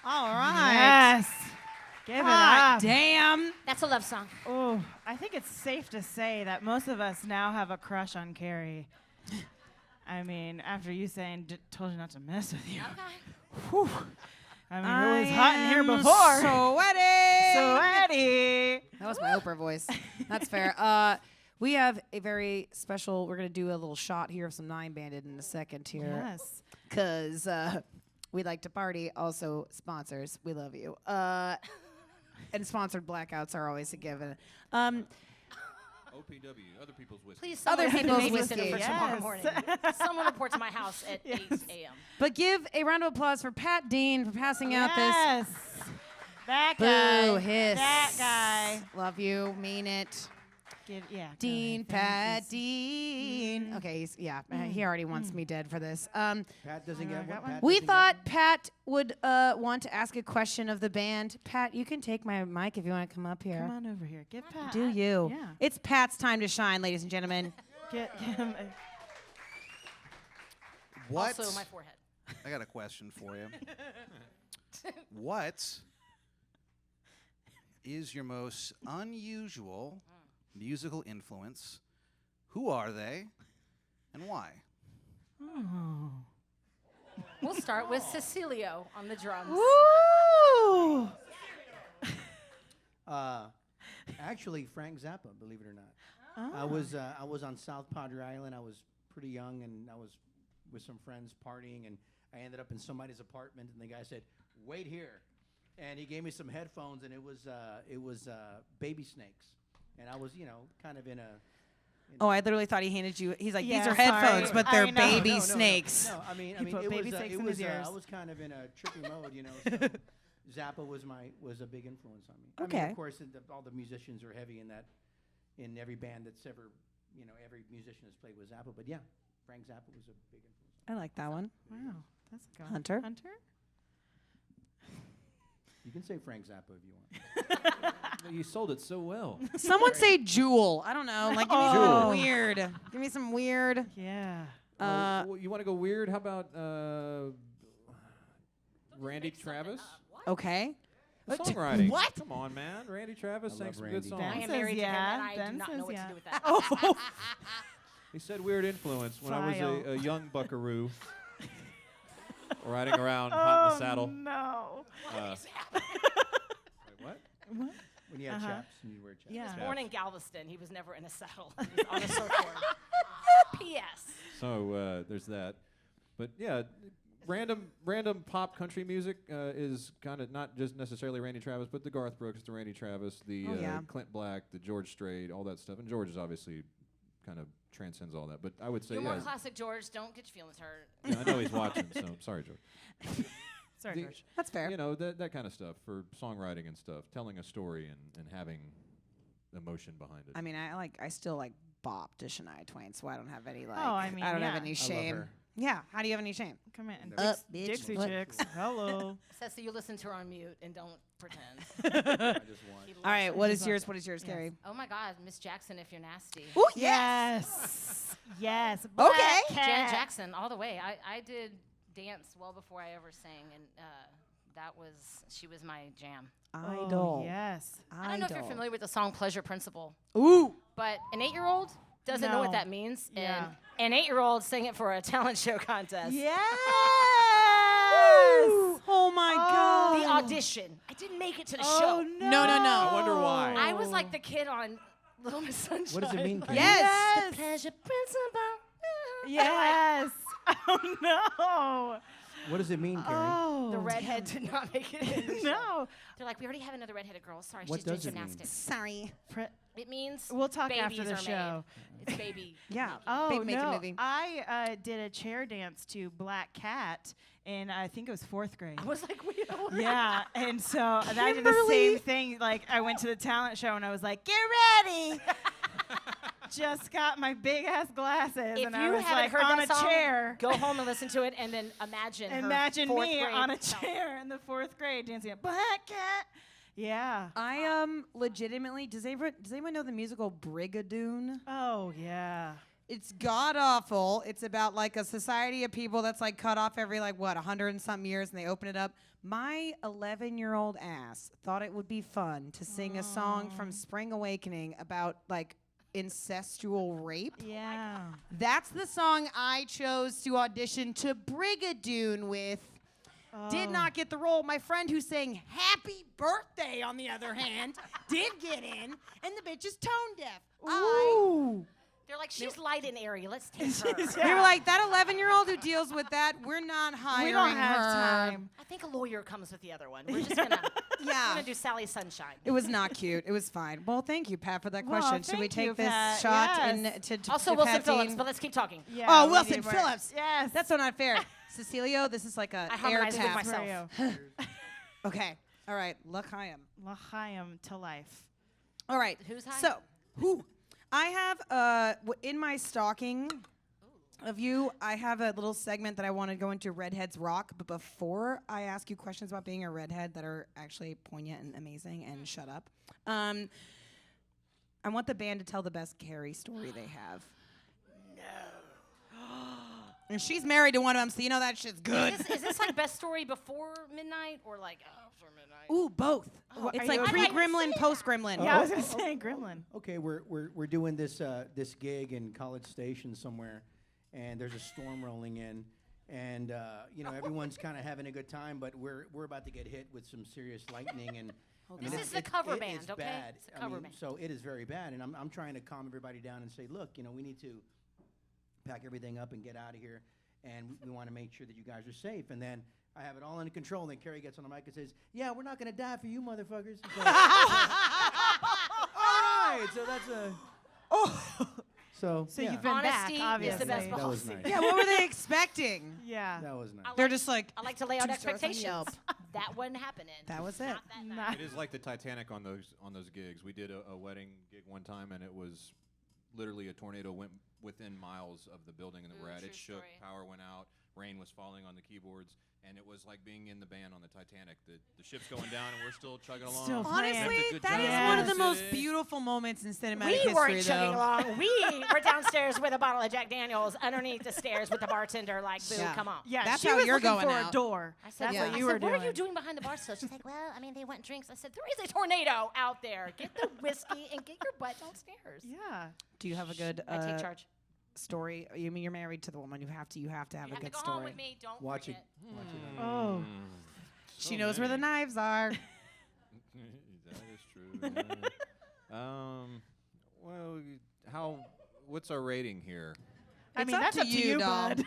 Speaker 4: All right.
Speaker 6: Yes. Give it
Speaker 4: Hot
Speaker 6: up.
Speaker 4: damn.
Speaker 3: That's a love song.
Speaker 6: Oh, I think it's safe to say that most of us now have a crush on Cari. I mean, after you saying, told you not to mess with you.
Speaker 3: Okay.
Speaker 6: Whew. I mean, it was hot in here before.
Speaker 4: Sweaty.
Speaker 6: Sweaty.
Speaker 4: That was my Oprah voice. That's fair. We have a very special, we're going to do a little shot here of some Nine Banded in a second here.
Speaker 6: Yes.
Speaker 4: Because we like to party. Also, sponsors, we love you. And sponsored blackouts are always a given.
Speaker 8: OPW, other people's whiskey.
Speaker 3: Please,
Speaker 4: Other
Speaker 3: someone
Speaker 4: people's
Speaker 3: make me dinner
Speaker 4: whiskey.
Speaker 3: for tomorrow
Speaker 6: Yes.
Speaker 3: morning. Someone report to my house at 8 a.m.
Speaker 4: But give a round of applause for Pat Dean for passing out this.
Speaker 6: Yes. That guy.
Speaker 4: Boo, hiss.
Speaker 6: That guy.
Speaker 4: Love you, mean it.
Speaker 6: Yeah. go
Speaker 4: Dean,
Speaker 6: ahead. Thank
Speaker 4: Pat
Speaker 6: you.
Speaker 4: Dean. Okay, he already wants me dead for this.
Speaker 2: Pat doesn't get
Speaker 6: got
Speaker 2: one.
Speaker 6: one?
Speaker 4: We
Speaker 2: Pat doesn't
Speaker 4: thought
Speaker 2: get
Speaker 4: Pat would want to ask a question of the band. Pat, you can take my mic if you want to come up here.
Speaker 6: Come on over here. Give Pat.
Speaker 4: Do you?
Speaker 6: Yeah.
Speaker 4: It's Pat's time to shine, ladies and gentlemen.
Speaker 6: Get him.
Speaker 9: What?
Speaker 3: Also, my forehead.
Speaker 9: I got a question for you. What is your most unusual musical influence? Who are they, and why?
Speaker 3: We'll start with Cecilio on the drums.
Speaker 6: Woo!
Speaker 2: Actually, Frank Zappa, believe it or not.
Speaker 6: Oh.
Speaker 2: I was on South Padre Island. I was pretty young, and I was with some friends partying, and I ended up in somebody's apartment, and the guy said, "Wait here," and he gave me some headphones, and it was Baby Snakes, and I was kind of in a.
Speaker 4: Oh, I literally thought he handed you. He's like,
Speaker 6: Yeah,
Speaker 4: these are
Speaker 6: sorry.
Speaker 4: headphones, but
Speaker 6: I
Speaker 4: they're
Speaker 6: know.
Speaker 4: baby
Speaker 2: No,
Speaker 4: snakes.
Speaker 2: No, I mean,
Speaker 6: He put
Speaker 2: it
Speaker 6: baby
Speaker 2: was,
Speaker 6: snakes
Speaker 2: it
Speaker 6: in
Speaker 2: was
Speaker 6: his ears.
Speaker 2: I was kind of in a trippy mode, So Zappa was a big influence on me. I mean,
Speaker 4: Okay.
Speaker 2: of course, all the musicians are heavy in every band that's ever, every musician has played with Zappa. But yeah, Frank Zappa was a big influence.
Speaker 4: I like that one.
Speaker 6: Wow, that's a good one.
Speaker 4: Hunter?
Speaker 6: Hunter?
Speaker 2: You can say Frank Zappa if you want.
Speaker 8: Well, you sold it so well.
Speaker 4: Someone say Jewel. I don't know. Like, give me
Speaker 6: Jewel.
Speaker 4: something weird. Give me some weird.
Speaker 6: Yeah.
Speaker 8: You want to go weird? How about Randy Travis?
Speaker 4: Okay.
Speaker 8: The songwriting.
Speaker 4: What?
Speaker 8: Come on, man. Randy Travis
Speaker 2: I
Speaker 8: sang
Speaker 2: love
Speaker 8: some
Speaker 2: Randy.
Speaker 8: good songs.
Speaker 6: Ben
Speaker 3: I am
Speaker 6: says
Speaker 3: married to him,
Speaker 6: yeah,
Speaker 3: and I
Speaker 6: Ben
Speaker 3: do not know
Speaker 6: says
Speaker 3: what
Speaker 6: yeah.
Speaker 3: to do with that.
Speaker 6: Oh.
Speaker 8: He said weird influence when I was
Speaker 6: Vile.
Speaker 8: a young buckaroo riding around hot in the saddle.
Speaker 6: No.
Speaker 8: Wait, what?
Speaker 6: What?
Speaker 2: When you had
Speaker 6: Uh-huh.
Speaker 2: chaps and you wear chaps.
Speaker 6: Yeah.
Speaker 3: Born in Galveston, he was never in a saddle. He was on a surfboard. P.S.
Speaker 8: So there's that. But yeah, random pop country music is kind of not just necessarily Randy Travis, but the Garth Brooks, the Randy Travis, the
Speaker 4: Oh, yeah.
Speaker 8: Clint Black, the George Strait, all that stuff. And George is obviously kind of transcends all that. But I would say,
Speaker 3: You're
Speaker 8: yeah,
Speaker 3: more classic, George. Don't get your feelings hurt.
Speaker 8: yeah, I know he's watching, so sorry, George.
Speaker 6: Sorry,
Speaker 8: The-
Speaker 6: George.
Speaker 4: That's fair.
Speaker 8: That kind of stuff for songwriting and stuff, telling a story and having emotion behind it.
Speaker 4: I mean, I still like bop to Shania Twain, so I don't have any like.
Speaker 6: I mean,
Speaker 4: I don't have
Speaker 6: yeah.
Speaker 4: any
Speaker 2: I love
Speaker 4: shame.
Speaker 2: her.
Speaker 4: Yeah. How do you have any shame?
Speaker 6: Come in.
Speaker 4: Up, bitch.
Speaker 6: Dixie
Speaker 4: What?
Speaker 6: Chicks. Hello.
Speaker 3: Says so you listen to her on mute and don't pretend.
Speaker 2: I just want.
Speaker 3: He loves
Speaker 4: All right.
Speaker 3: her.
Speaker 4: What is yours? What is yours, Carrie?
Speaker 3: Oh my God, Miss Jackson, if you're nasty.
Speaker 4: Ooh,
Speaker 6: Yes. Yes.
Speaker 4: Okay.
Speaker 6: Black
Speaker 3: Janet
Speaker 6: Cat.
Speaker 3: Jackson, all the way. I did dance well before I ever sang, and she was my jam.
Speaker 4: Idol.
Speaker 6: Oh, yes.
Speaker 3: I don't know if you're familiar with the song Pleasure Principle,
Speaker 4: Ooh.
Speaker 3: but an 8-year-old doesn't know what
Speaker 6: No.
Speaker 3: that means,
Speaker 6: Yeah.
Speaker 3: and an 8-year-old sang it for a talent show contest.
Speaker 6: Yes.
Speaker 4: Oh my God.
Speaker 3: The audition. I didn't make it to the
Speaker 6: Oh,
Speaker 3: show.
Speaker 6: no.
Speaker 4: No, no, no.
Speaker 8: I wonder why.
Speaker 3: I was like the kid on Little Miss Sunshine.
Speaker 2: What does it mean, Carrie?
Speaker 4: Yes.
Speaker 3: The Pleasure Principle.
Speaker 6: Yes. Oh, no.
Speaker 2: What does it mean, Carrie?
Speaker 6: Oh.
Speaker 3: The redhead did not make it in the show.
Speaker 6: No.
Speaker 3: They're like, we already have another redheaded girl. Sorry,
Speaker 2: What
Speaker 3: she's doing
Speaker 2: does it mean?
Speaker 3: gymnastics.
Speaker 4: Sorry.
Speaker 3: It means
Speaker 6: We'll talk
Speaker 3: babies
Speaker 6: after the
Speaker 3: are
Speaker 6: show.
Speaker 3: Made. It's baby.
Speaker 4: Yeah.
Speaker 6: Oh,
Speaker 4: Big making
Speaker 6: no.
Speaker 4: movie.
Speaker 6: I did a chair dance to Black Cat in, I think it was 4th grade.
Speaker 3: I was like, we don't.
Speaker 6: Yeah, and so and I did the same thing. Like, I went to the talent show and I was like, "Get ready!" Just got my big ass glasses,
Speaker 3: If
Speaker 6: and I
Speaker 3: you
Speaker 6: was
Speaker 3: haven't
Speaker 6: like
Speaker 3: heard
Speaker 6: on
Speaker 3: that
Speaker 6: a
Speaker 3: song,
Speaker 6: chair.
Speaker 3: Go home and listen to it, and then imagine her
Speaker 6: Imagine
Speaker 3: fourth
Speaker 6: me
Speaker 3: grade
Speaker 6: on a
Speaker 3: self.
Speaker 6: chair in the 4th grade dancing at Black Cat. Yeah.
Speaker 4: I legitimately. Does anyone know the musical Brigadoon?
Speaker 6: Oh yeah.
Speaker 4: It's god awful. It's about like a society of people that's like cut off every 100 and something years, and they open it up. My 11-year-old ass thought it would be fun to sing a song from Spring Awakening about incestual rape.
Speaker 6: Yeah.
Speaker 4: That's the song I chose to audition to Brigadoon with. Did not get the role. My friend who sang Happy Birthday, on the other hand, did get in, and the bitch is tone deaf.
Speaker 6: Ooh.
Speaker 3: They're like, she's light and airy. Let's take her.
Speaker 4: We were like, that 11-year-old who deals with that, we're not hiring
Speaker 6: We don't have
Speaker 4: her.
Speaker 6: time.
Speaker 3: I think a lawyer comes with the other one. We're just gonna, we're
Speaker 4: Yeah.
Speaker 3: gonna do Sally Sunshine.
Speaker 4: It was not cute. It was fine. Well, thank you, Pat, for that
Speaker 6: Well,
Speaker 4: question. Should we
Speaker 6: thank you,
Speaker 4: take this
Speaker 6: Pat.
Speaker 4: shot
Speaker 6: Yes.
Speaker 4: to
Speaker 3: Also,
Speaker 4: to
Speaker 3: Wilson
Speaker 4: Pat
Speaker 3: Phillips,
Speaker 4: Dean?
Speaker 3: but let's keep talking.
Speaker 6: Yeah,
Speaker 4: Oh,
Speaker 6: we
Speaker 4: Wilson
Speaker 6: need more.
Speaker 4: Phillips.
Speaker 6: Yes.
Speaker 4: That's so not fair. Cecilio, this is like a
Speaker 3: I
Speaker 4: air
Speaker 3: harmonize with
Speaker 4: tap.
Speaker 3: myself.
Speaker 4: Okay. All right. L'chaim.
Speaker 6: L'chaim to life.
Speaker 4: All right.
Speaker 3: Who's high?
Speaker 4: So, I have in my stocking of you, I have a little segment that I want to go into Redheads Rock. But before I ask you questions about being a redhead that are actually poignant and amazing, and shut up, I want the band to tell the best Carrie story they have. And she's married to one of them, so you know that shit's good.
Speaker 3: Is this like best story before midnight or like after midnight?
Speaker 4: Ooh, both.
Speaker 6: Well,
Speaker 4: It's
Speaker 6: are
Speaker 4: like
Speaker 6: you okay?
Speaker 4: pre-Gremlin, post-Gremlin.
Speaker 6: Yeah, I was gonna say Gremlin.
Speaker 2: Okay, we're doing this this gig in College Station somewhere, and there's a storm rolling in, and everyone's kind of having a good time, but we're about to get hit with some serious lightning, I mean,
Speaker 3: This is the cover band,
Speaker 2: it's
Speaker 3: okay?
Speaker 2: bad.
Speaker 3: It's a
Speaker 2: I
Speaker 3: cover
Speaker 2: mean,
Speaker 3: band.
Speaker 2: So it is very bad, and I'm trying to calm everybody down and say, look, we need to pack everything up and get out of here, and we want to make sure that you guys are safe. And then I have it all under control. And then Carrie gets on the mic and says, "Yeah, we're not gonna die for you, motherfuckers." So, all right, so that's a. So
Speaker 6: So
Speaker 2: yeah,
Speaker 6: you've been
Speaker 3: Honesty is
Speaker 6: back, obviously.
Speaker 3: the best
Speaker 2: that was
Speaker 3: policy.
Speaker 2: nice.
Speaker 4: Yeah, what were they expecting?
Speaker 6: Yeah.
Speaker 2: That was nice.
Speaker 4: They're just like,
Speaker 3: I like to lay out
Speaker 4: 2 stars on
Speaker 3: expectations.
Speaker 4: Yelp.
Speaker 3: That wasn't happening.
Speaker 4: That was it.
Speaker 3: Not that night.
Speaker 8: It is like the Titanic on those gigs. We did a wedding gig one time, and it was literally a tornado went within miles of the building that we're
Speaker 3: Ooh,
Speaker 8: at. It
Speaker 3: true
Speaker 8: shook,
Speaker 3: story.
Speaker 8: power went out, rain was falling on the keyboards, and it was like being in the band on the Titanic. The ship's going down, and we're still chugging along.
Speaker 6: Still
Speaker 4: Honestly,
Speaker 8: That's a good
Speaker 4: that is
Speaker 8: job.
Speaker 4: one of the
Speaker 8: Yes,
Speaker 4: most
Speaker 8: it is.
Speaker 4: beautiful moments in cinematic
Speaker 3: We
Speaker 4: history,
Speaker 3: weren't chugging
Speaker 4: though.
Speaker 3: along. We were downstairs with a bottle of Jack Daniels underneath the stairs with the bartender like, boo,
Speaker 4: Yeah.
Speaker 3: come on.
Speaker 6: Yeah,
Speaker 4: That's
Speaker 6: she
Speaker 4: how
Speaker 6: was
Speaker 4: you're
Speaker 6: looking
Speaker 4: going
Speaker 6: for
Speaker 4: out.
Speaker 6: a door.
Speaker 3: I said,
Speaker 6: That's
Speaker 4: Yeah.
Speaker 6: what
Speaker 3: I
Speaker 6: you
Speaker 3: said,
Speaker 6: were
Speaker 3: what
Speaker 6: doing.
Speaker 3: are you doing behind the bar still? She's like, well, I mean, they want drinks. I said, there is a tornado out there. Get the whiskey and get your butt downstairs.
Speaker 6: Yeah.
Speaker 4: Do you have a good
Speaker 3: I take charge.
Speaker 4: story? You mean you're married to the woman? You have to have
Speaker 3: You
Speaker 4: a
Speaker 3: have to
Speaker 4: good
Speaker 3: go
Speaker 4: story.
Speaker 3: home with me. Don't
Speaker 2: Watch it.
Speaker 3: forget.
Speaker 2: Watch it.
Speaker 6: Oh.
Speaker 4: She knows where the knives are.
Speaker 8: That is true. yeah. Well, what's our rating here?
Speaker 6: I
Speaker 4: It's
Speaker 6: mean,
Speaker 4: up
Speaker 6: that's
Speaker 4: to
Speaker 6: up to
Speaker 4: you,
Speaker 6: you,
Speaker 4: dog.
Speaker 6: bud.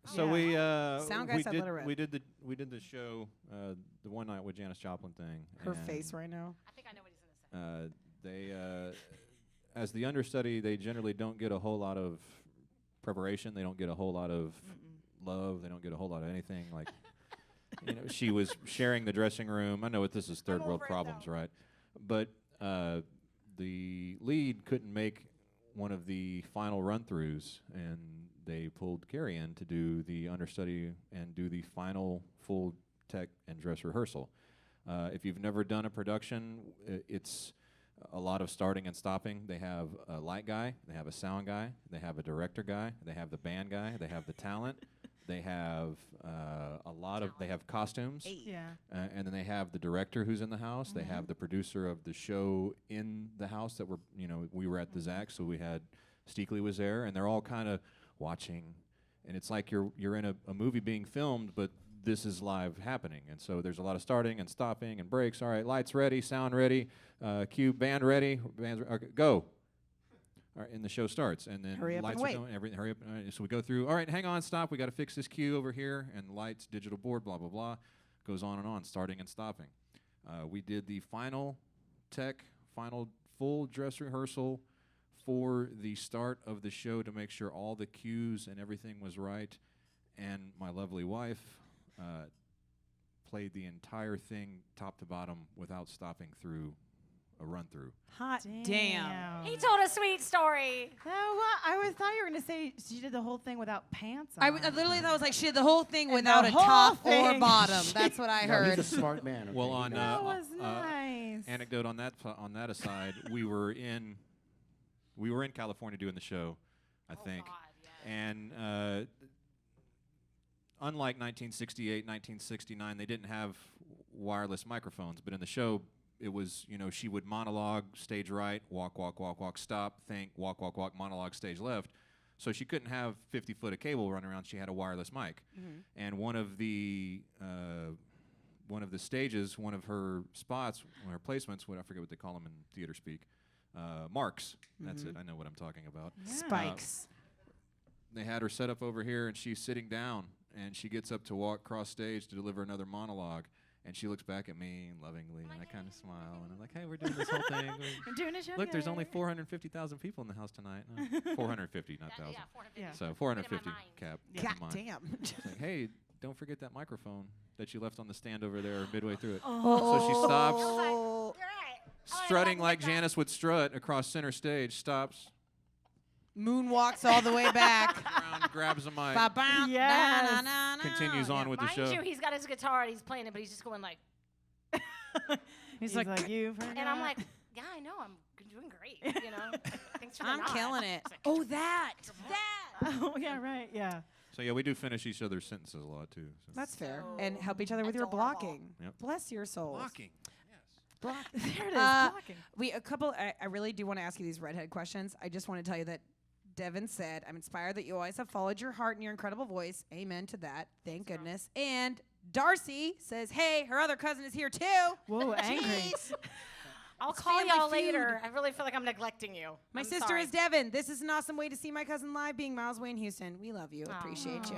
Speaker 8: So
Speaker 6: Yeah.
Speaker 4: Sound guy said let her rip.
Speaker 8: we did the show the one night with Janis Joplin thing.
Speaker 4: Her
Speaker 8: and,
Speaker 4: face right now.
Speaker 3: I think I know what he's going to say.
Speaker 8: They as the understudy, they generally don't get a whole lot of preparation. They don't get a whole lot of love. They don't get a whole lot of anything. Like, she was sharing the dressing room. I know this is third world
Speaker 3: over it,
Speaker 8: problems,
Speaker 3: though.
Speaker 8: right? But the lead couldn't make one of the final run-throughs, and they pulled Carrie in to do the understudy and do the final full tech and dress rehearsal. If you've never done a production, it's a lot of starting and stopping. They have a light guy, they have a sound guy, they have a director guy, they have the band guy, they have the talent, they have they have costumes,
Speaker 6: Yeah.
Speaker 8: and then they have the director who's in the house. They have the producer of the show in the house that we were at the Zach, so we had Steakley was there, and they're all kind of watching, and it's like you're in a movie being filmed, but this is live happening. And so there's a lot of starting and stopping and breaks. All right, lights ready, sound ready, cue, band ready, okay, go. All right, and the show starts, and then
Speaker 4: Hurry up
Speaker 8: lights
Speaker 4: and
Speaker 8: are
Speaker 4: wait.
Speaker 8: going, everything, hurry up. All right, so we go through, all right, hang on, stop, we got to fix this cue over here, and lights, digital board, blah, blah, blah. Goes on, starting and stopping. We did the final full dress rehearsal for the start of the show to make sure all the cues and everything was right. And my lovely wife played the entire thing top to bottom without stopping through a run through.
Speaker 4: Hot damn.
Speaker 3: He told a sweet story.
Speaker 6: I thought you were going to say she did the whole thing without pants on.
Speaker 4: I literally thought it was like she did the whole thing
Speaker 6: And
Speaker 4: without
Speaker 6: the
Speaker 4: a
Speaker 6: whole
Speaker 4: top or
Speaker 6: thing.
Speaker 4: bottom. That's what I
Speaker 2: No,
Speaker 4: heard.
Speaker 2: he's a smart man. Okay?
Speaker 8: Well,
Speaker 2: He
Speaker 8: on
Speaker 2: knows.
Speaker 6: That was nice.
Speaker 8: anecdote on that aside, we were in California doing the show, I think.
Speaker 3: God, yeah.
Speaker 8: And unlike 1968, 1969, they didn't have wireless microphones. But in the show, it was, she would monologue, stage right, walk, stop, think, walk, monologue, stage left. So she couldn't have 50 foot of cable running around. She had a wireless mic. And one of the stages, one of her spots, one of her placements, I forget what they call them in theater speak, marks. That's it. I know what I'm talking about.
Speaker 4: Spikes.
Speaker 8: They had her set up over here, and she's sitting down, and she gets up to walk across stage to deliver another monologue, and she looks back at me lovingly, and I kind of smile, and I'm like, hey, we're doing this whole thing.
Speaker 6: I'm doing a show
Speaker 8: Look, there's only
Speaker 6: together.
Speaker 8: 450,000 people in the house tonight. 450, not 1,000.
Speaker 3: Yeah, 450.
Speaker 6: Yeah.
Speaker 8: So 450
Speaker 3: mind.
Speaker 8: cap.
Speaker 6: Yeah.
Speaker 8: keep
Speaker 4: God
Speaker 8: in mind.
Speaker 4: damn.
Speaker 8: It's like, hey, don't forget that microphone that you left on the stand over there midway through it.
Speaker 4: Oh.
Speaker 8: So she stops,
Speaker 3: You're right. Oh, I
Speaker 8: strutting
Speaker 3: love
Speaker 8: like
Speaker 3: that.
Speaker 8: Janice would strut across center stage, stops,
Speaker 4: Moonwalks all the way back.
Speaker 8: around, grabs a mic,
Speaker 4: Ba-bam,
Speaker 6: Yes.
Speaker 4: na-na-na-na.
Speaker 8: continues on with the
Speaker 3: Mind
Speaker 8: show.
Speaker 3: you, he's got his guitar and he's playing it, but he's just going like,
Speaker 6: He's like you.
Speaker 3: and I'm like, yeah, I know, I'm doing great. Thanks for the
Speaker 4: I'm
Speaker 3: nod.
Speaker 4: killing it.
Speaker 3: It's like,
Speaker 4: Oh, that.
Speaker 6: Oh yeah, right. Yeah.
Speaker 8: So yeah, we do finish each other's sentences a lot too. So.
Speaker 4: That's fair.
Speaker 3: So
Speaker 4: And help each other with your
Speaker 3: adorable.
Speaker 4: blocking.
Speaker 8: Yep.
Speaker 4: Bless your souls.
Speaker 8: Blocking.
Speaker 4: Block.
Speaker 6: There it is.
Speaker 4: Uh,
Speaker 6: blocking.
Speaker 4: I really do want to ask you these redhead questions. I just want to tell you that Devin said, I'm inspired that you always have followed your heart and your incredible voice. Amen to that. Thank goodness. And Darcy says, hey, her other cousin is here too.
Speaker 6: Whoa, angry.
Speaker 4: Jeez.
Speaker 3: I'll
Speaker 4: It's
Speaker 3: call
Speaker 4: family
Speaker 3: y'all
Speaker 4: feud.
Speaker 3: later. I really feel like I'm neglecting you.
Speaker 4: My
Speaker 3: I'm
Speaker 4: sister
Speaker 3: sorry.
Speaker 4: is Devin. This is an awesome way to see my cousin live, being miles away in Houston. We love you. Appreciate you.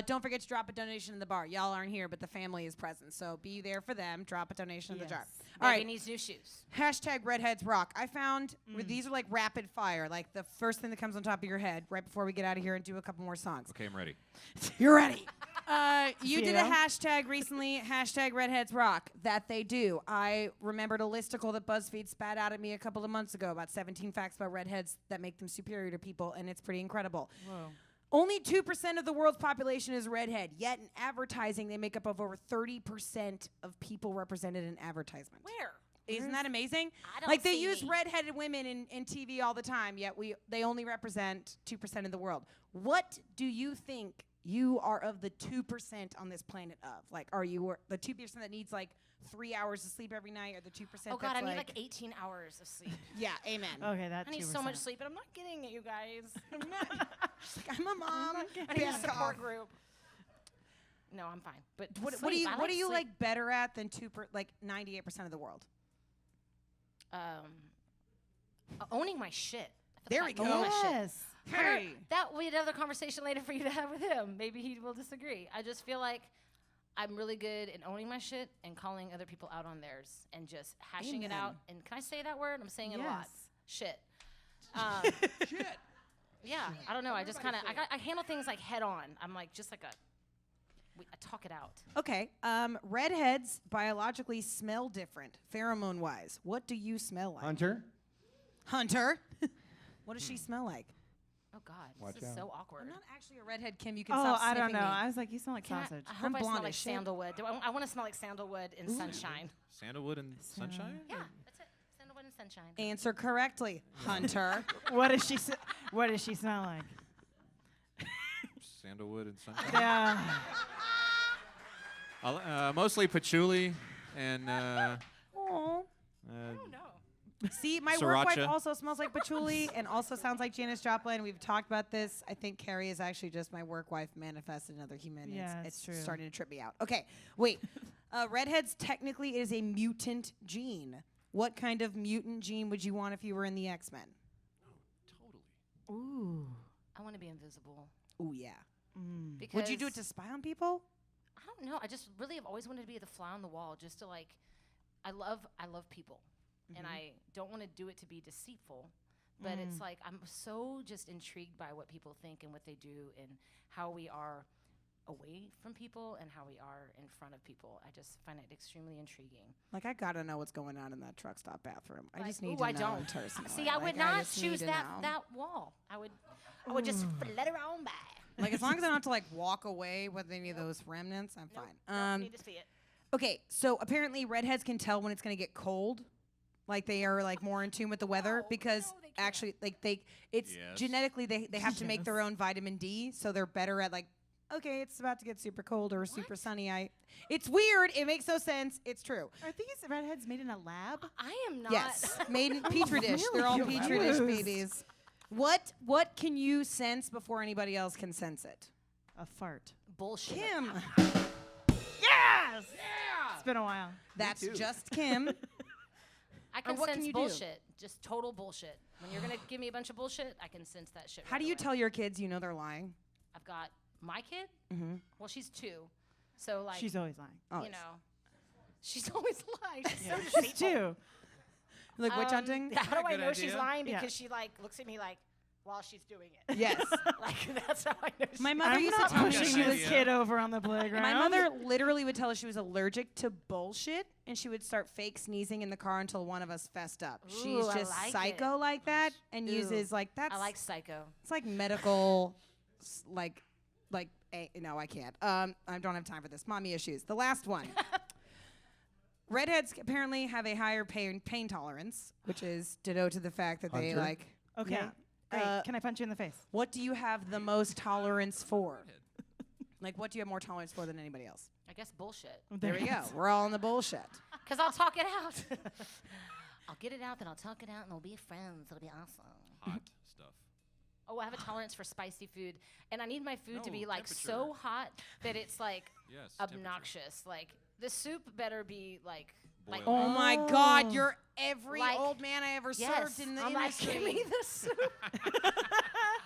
Speaker 4: Don't forget to drop a donation in the bar. Y'all aren't here, but the family is present. So be there for them. Drop a donation in the jar. All
Speaker 3: Baby
Speaker 4: right.
Speaker 3: needs new shoes.
Speaker 4: Hashtag Redheads Rock. I found where these are like rapid fire, like the first thing that comes on top of your head right before we get out of here and do a couple more songs.
Speaker 8: Okay, I'm ready.
Speaker 4: You're ready. You
Speaker 6: See
Speaker 4: did
Speaker 6: ya.
Speaker 4: a hashtag recently, hashtag Redheads Rock. That they do. I remembered a listicle that BuzzFeed spat out at me a couple of months ago about 17 facts about redheads that make them superior to people, and it's pretty incredible.
Speaker 6: Whoa.
Speaker 4: Only 2% of the world's population is redhead, yet in advertising, they make up of over 30% of people represented in advertisement.
Speaker 3: Where?
Speaker 4: Isn't that amazing?
Speaker 3: I don't
Speaker 4: Like they
Speaker 3: see
Speaker 4: use
Speaker 3: me.
Speaker 4: redheaded women in TV all the time, yet they only represent 2% of the world. What do you think you are of the 2% on this planet of? Like, are you the 2% that needs like 3 hours of sleep every night, or the 2%?
Speaker 3: Oh God,
Speaker 4: that's
Speaker 3: I need like 18 hours of sleep.
Speaker 4: yeah, amen.
Speaker 6: Okay, that's
Speaker 3: I need so much sleep, and I'm not getting it, you guys.
Speaker 4: I'm a mom.
Speaker 3: I need a
Speaker 4: Back
Speaker 3: support
Speaker 4: off.
Speaker 3: group. No, I'm fine. But
Speaker 4: What do
Speaker 3: sleep,
Speaker 4: you
Speaker 3: I
Speaker 4: what are you
Speaker 3: sleep.
Speaker 4: like better at than 98% of the world?
Speaker 3: Owning my shit. I
Speaker 4: There
Speaker 3: feel
Speaker 4: we
Speaker 3: like I own my shit.
Speaker 6: Yes.
Speaker 4: Hey.
Speaker 3: That will be another conversation later for you to have with him. Maybe he will disagree. I just feel like I'm really good in owning my shit and calling other people out on theirs and just hashing it out.
Speaker 4: Amen.
Speaker 3: And can I say that word? I'm saying it a lot.
Speaker 6: Yes.
Speaker 3: Shit.
Speaker 2: Shit.
Speaker 3: Yeah, I don't know. I just kind of I handle things like head on. I'm like just like I talk it out.
Speaker 4: Okay. Redheads biologically smell different, pheromone wise. What do you smell like?
Speaker 2: Hunter.
Speaker 4: Hunter. What does she smell like?
Speaker 3: Oh God,
Speaker 2: Watch
Speaker 3: this is
Speaker 2: out.
Speaker 3: so awkward.
Speaker 4: I'm not actually a redhead, Kim. You can
Speaker 6: Oh,
Speaker 4: stop
Speaker 6: I don't
Speaker 4: sniffing
Speaker 6: know.
Speaker 4: me.
Speaker 6: I was like, you smell like
Speaker 3: Can
Speaker 6: sausage.
Speaker 3: I hope
Speaker 4: I'm
Speaker 3: I smell
Speaker 4: blonde
Speaker 3: like
Speaker 4: as shit.
Speaker 3: sandalwood. I want to smell like sandalwood and sunshine.
Speaker 8: Sandalwood and sunshine?
Speaker 3: Yeah, that's it. Sandalwood and sunshine.
Speaker 4: Answer correctly, Hunter.
Speaker 6: What does she? What does she smell like?
Speaker 8: Sandalwood and sunshine?
Speaker 6: Yeah.
Speaker 8: Mostly patchouli and
Speaker 4: Aw.
Speaker 3: Oh no.
Speaker 4: See, my work wife
Speaker 8: Sriracha.
Speaker 4: also smells like patchouli and also sounds like Janis Joplin. We've talked about this. I think Carrie is actually just my work wife manifested in another human.
Speaker 6: Yeah,
Speaker 4: it's
Speaker 6: it's true.
Speaker 4: starting to trip me out. Okay, wait. Redheads technically is a mutant gene. What kind of mutant gene would you want if you were in the X-Men?
Speaker 8: Totally.
Speaker 6: Ooh.
Speaker 3: I want to be invisible.
Speaker 4: Ooh, yeah.
Speaker 3: Because
Speaker 4: Would you do it to spy on people?
Speaker 3: I don't know. I just really have always wanted to be the fly on the wall, just to like. I love people, and I don't want to do it to be deceitful. But it's like I'm so just intrigued by what people think and what they do and how we are away from people and how we are in front of people. I just find it extremely intriguing.
Speaker 4: Like, I gotta know what's going on in that truck stop bathroom. I
Speaker 3: Like,
Speaker 4: just need
Speaker 3: ooh,
Speaker 4: to
Speaker 3: I
Speaker 4: know
Speaker 3: don't.
Speaker 4: personally.
Speaker 3: See, I
Speaker 4: Like,
Speaker 3: would not
Speaker 4: just need
Speaker 3: choose
Speaker 4: to
Speaker 3: that
Speaker 4: know.
Speaker 3: wall. I would just flutter on by.
Speaker 4: Like, as long as I don't have to like walk away with any of those remnants, I'm
Speaker 3: Nope,
Speaker 4: fine.
Speaker 3: don't need to see it.
Speaker 4: Okay, so apparently redheads can tell when it's gonna get cold. Like they are like more in tune with the weather because
Speaker 3: no, they can't.
Speaker 4: actually like it's
Speaker 8: Yes.
Speaker 4: genetically they have to make their
Speaker 6: Yes.
Speaker 4: own vitamin D, so they're better at like, okay, it's about to get super cold or super sunny. It's weird. It makes no sense. It's true.
Speaker 6: Are these redheads made in a lab?
Speaker 3: I am not.
Speaker 4: Yes, made in petri dish. They're all
Speaker 6: really
Speaker 4: petri dish
Speaker 6: confused.
Speaker 4: babies. What can you sense before anybody else can sense it?
Speaker 6: A fart.
Speaker 3: Bullshit.
Speaker 4: Kim.
Speaker 6: Yes. It's been a while.
Speaker 4: That's
Speaker 2: too.
Speaker 4: just Kim.
Speaker 3: I can
Speaker 4: what can
Speaker 3: sense
Speaker 4: you do?
Speaker 3: bullshit. Just total bullshit. When you're gonna give me a bunch of bullshit, I can sense that shit.
Speaker 4: How
Speaker 3: right
Speaker 4: do you
Speaker 3: away.
Speaker 4: tell your kids you know they're lying?
Speaker 3: I've got my kid.
Speaker 4: Mm-hmm.
Speaker 3: Well, she's 2, so like
Speaker 6: She's always lying.
Speaker 4: Oh,
Speaker 3: you know, she's always lying. She's so
Speaker 6: She's
Speaker 3: deceitful.
Speaker 6: two.
Speaker 4: like witch hunting.
Speaker 3: How do I
Speaker 8: Good
Speaker 3: know she's
Speaker 8: idea.
Speaker 3: lying?
Speaker 6: Yeah.
Speaker 3: Because she like looks at me like while she's doing it.
Speaker 4: Yes.
Speaker 3: Like that's how I know.
Speaker 4: My
Speaker 3: she's
Speaker 4: mother
Speaker 6: I'm
Speaker 4: used to
Speaker 6: not
Speaker 4: tell me
Speaker 8: pushing
Speaker 6: pushing
Speaker 4: she
Speaker 8: this
Speaker 4: was.
Speaker 6: this kid over on the playground.
Speaker 4: My mother literally would tell us she was allergic to bullshit, and she would start fake sneezing in the car until one of us fessed up.
Speaker 3: Ooh,
Speaker 4: She's
Speaker 3: I
Speaker 4: just
Speaker 3: like
Speaker 4: psycho like that, and
Speaker 3: Ooh.
Speaker 4: uses like that's.
Speaker 3: I like psycho.
Speaker 4: It's like medical, no, I can't. I don't have time for this. Mommy issues. The last one. Redheads apparently have a higher pain tolerance, which is ditto to the fact that they
Speaker 2: Hunter?
Speaker 4: like.
Speaker 6: Okay.
Speaker 4: Yeah.
Speaker 6: Great. Can I punch you in the face?
Speaker 4: What do you have the most tolerance for? Like, what do you have more tolerance for than anybody else?
Speaker 3: I guess bullshit.
Speaker 4: There we go. We're all in the bullshit.
Speaker 3: Cause I'll talk it out. I'll get it out, then I'll talk it out, and we'll be friends. It'll be awesome.
Speaker 8: Hot stuff.
Speaker 3: Oh, I have a tolerance for spicy food, and I need my food to
Speaker 8: No,
Speaker 3: be like
Speaker 8: temperature.
Speaker 3: so hot that it's like
Speaker 8: Yes. temperature.
Speaker 3: obnoxious. Like the soup better be like
Speaker 8: Boiled.
Speaker 4: Oh my God, you're every
Speaker 3: Like,
Speaker 4: old man I ever
Speaker 3: yes.
Speaker 4: served in the
Speaker 3: I'm like,
Speaker 4: industry.
Speaker 3: give me the soup.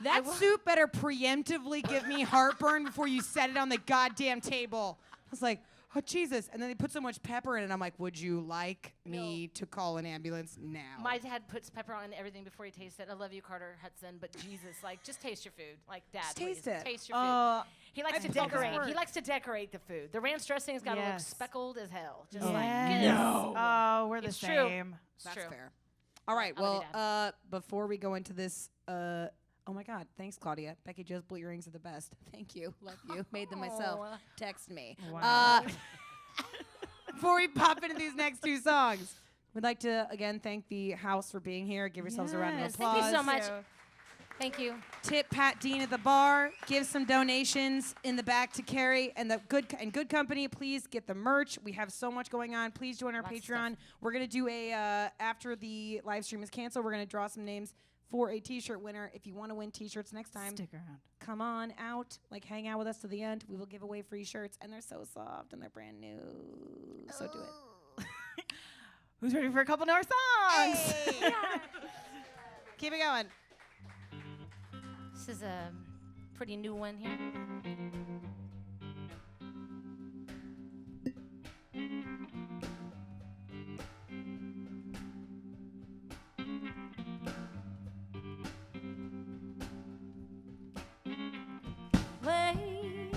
Speaker 4: That soup better preemptively give me heartburn before you set it on the goddamn table. I was like, oh Jesus. And then they put so much pepper in it. I'm like, would you like me to call an ambulance now?
Speaker 3: My dad puts pepper on everything before he tastes it. I love you, Carter Hutson, but Jesus, like, just taste your food. Like, Dad,
Speaker 4: Just
Speaker 3: please,
Speaker 4: taste it.
Speaker 3: taste your food. He likes
Speaker 4: I've
Speaker 3: to
Speaker 4: felt this
Speaker 3: decorate. He
Speaker 4: work.
Speaker 3: likes to decorate the food. The ranch dressing's got to look
Speaker 6: Yes.
Speaker 3: speckled as hell. Just
Speaker 6: Yes.
Speaker 3: like, get it.
Speaker 6: Oh, we're the
Speaker 3: It's true.
Speaker 6: same.
Speaker 3: It's
Speaker 4: That's
Speaker 3: true.
Speaker 4: fair. All right.
Speaker 3: I love
Speaker 4: Well,
Speaker 3: you,
Speaker 4: before we go into this, oh my God, thanks, Claudia. Becky Jo's Blue Earrings are the best. Thank you. Love you. Made them myself.
Speaker 3: Aw.
Speaker 4: Text me.
Speaker 6: Wow.
Speaker 4: Before we pop into these next two songs, we'd like to again thank the house for being here. Give yourselves a round of
Speaker 3: Yes,
Speaker 4: applause.
Speaker 3: thank you so much. Thank you.
Speaker 4: Tip Pat Dean at the bar. Give some donations in the back to Cari and the good company. Please get the merch. We have so much going on. Please join our
Speaker 3: Lots of
Speaker 4: Patreon.
Speaker 3: stuff.
Speaker 4: We're gonna do a after the live stream is canceled. We're gonna draw some names for a T-shirt winner. If you want to win T-shirts next time,
Speaker 6: Stick around.
Speaker 4: come on out. Like hang out with us to the end. We will give away free shirts, and they're so soft and they're brand new. So do it.
Speaker 6: Who's ready for a couple more songs?
Speaker 4: Keep it going.
Speaker 3: This is a pretty new one here. Wait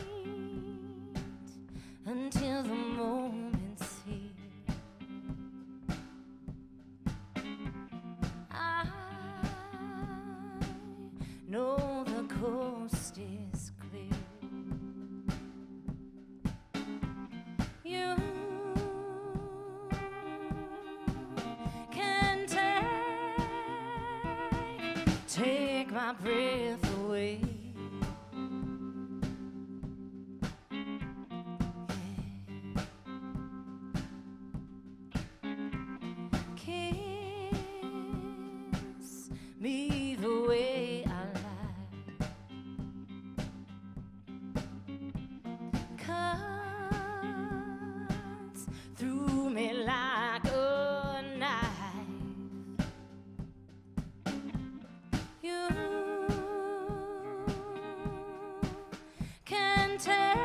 Speaker 3: until the moment's here. I know the coast is clear. You can take my breath away. Kiss me the way I like. Cuts through me like a knife. You can take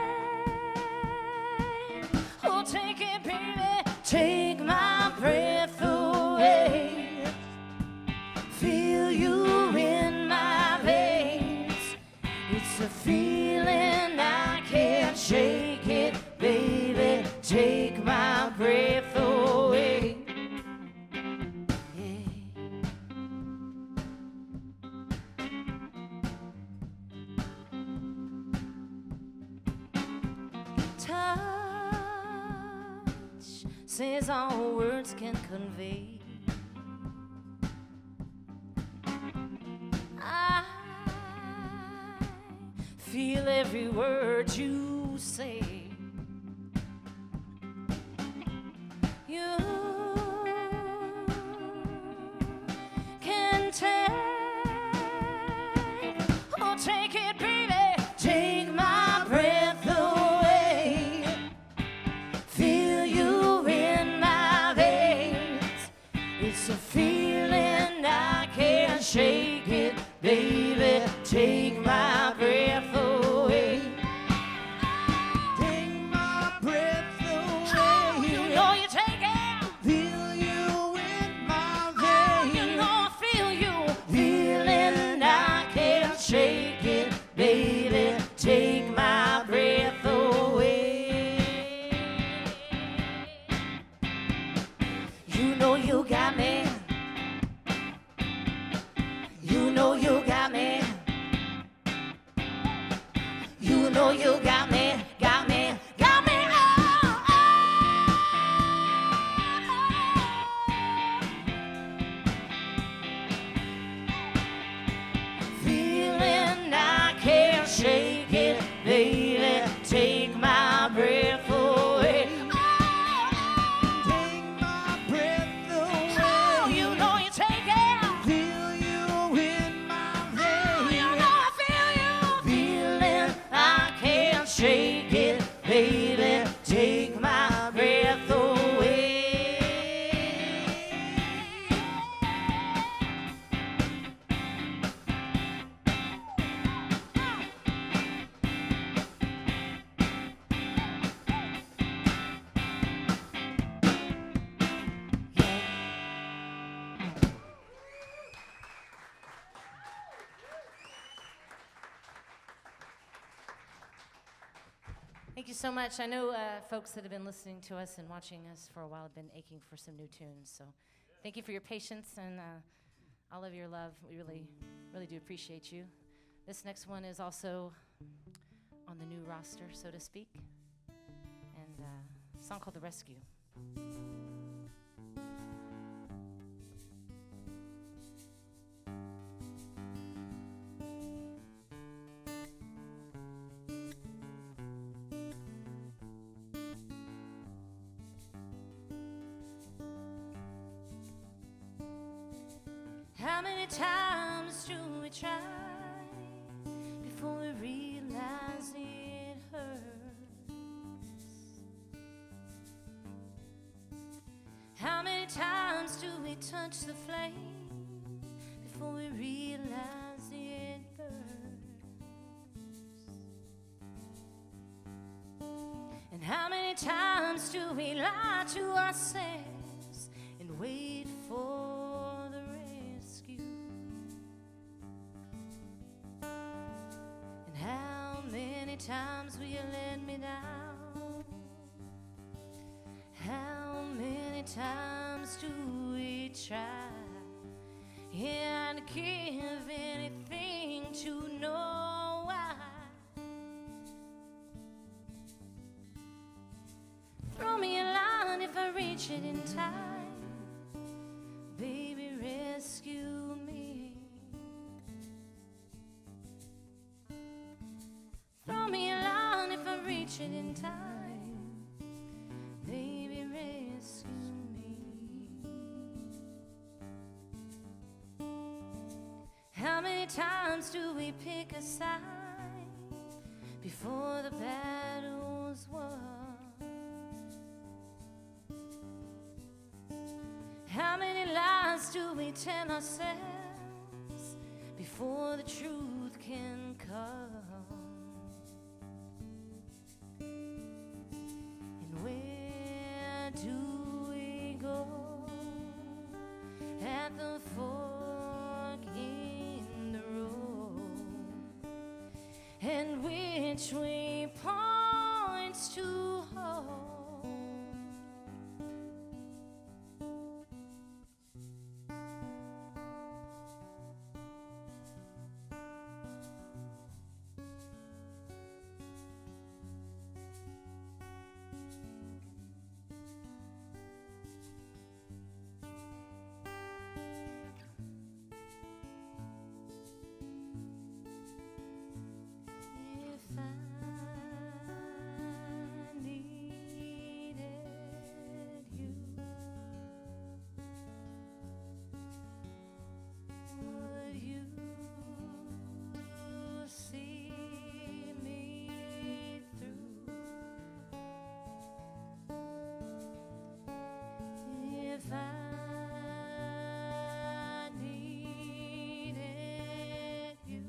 Speaker 3: it, baby. Take my breath away. Feel you in my veins. It's a feeling I can't shake it, baby. Take my breath away. Yeah. Touch says all words can convey. I feel every word you say. You can take it, baby. Take my breath away. Feel you in my veins. It's a feeling I can't shake it, baby. Take my breath away.
Speaker 9: Take my breath
Speaker 3: Oh,
Speaker 9: away.
Speaker 3: you know you take it.
Speaker 9: Feel you in my
Speaker 3: Oh, you
Speaker 9: veins.
Speaker 3: know I feel you. Feeling I can't shake it, baby. Take my breath away. You know you got me. you so much. I know folks that have been listening to us and watching us for a while have been aching for some new tunes. So thank you for your patience and all of your love. We really, really do appreciate you. This next one is also on the new roster, so to speak, and a song called The Rescue. How many times do we try before we realize it hurts? How many times do we touch the flame before we realize it burns? And how many times do we lie to ourselves and wait for the rescue? And how many times will you let me down? How many times do we try and give anything to know why? Throw me a line if I reach it in time. Baby, rescue me. Throw me a line if I reach it in time. Baby, rescue me. How many times do we pick a side before the battle's won? How many lies do we tell ourselves before the truth can come? And where do we go at the fork in the road? And which way points to home? If I needed you, would you see me through? If I needed you,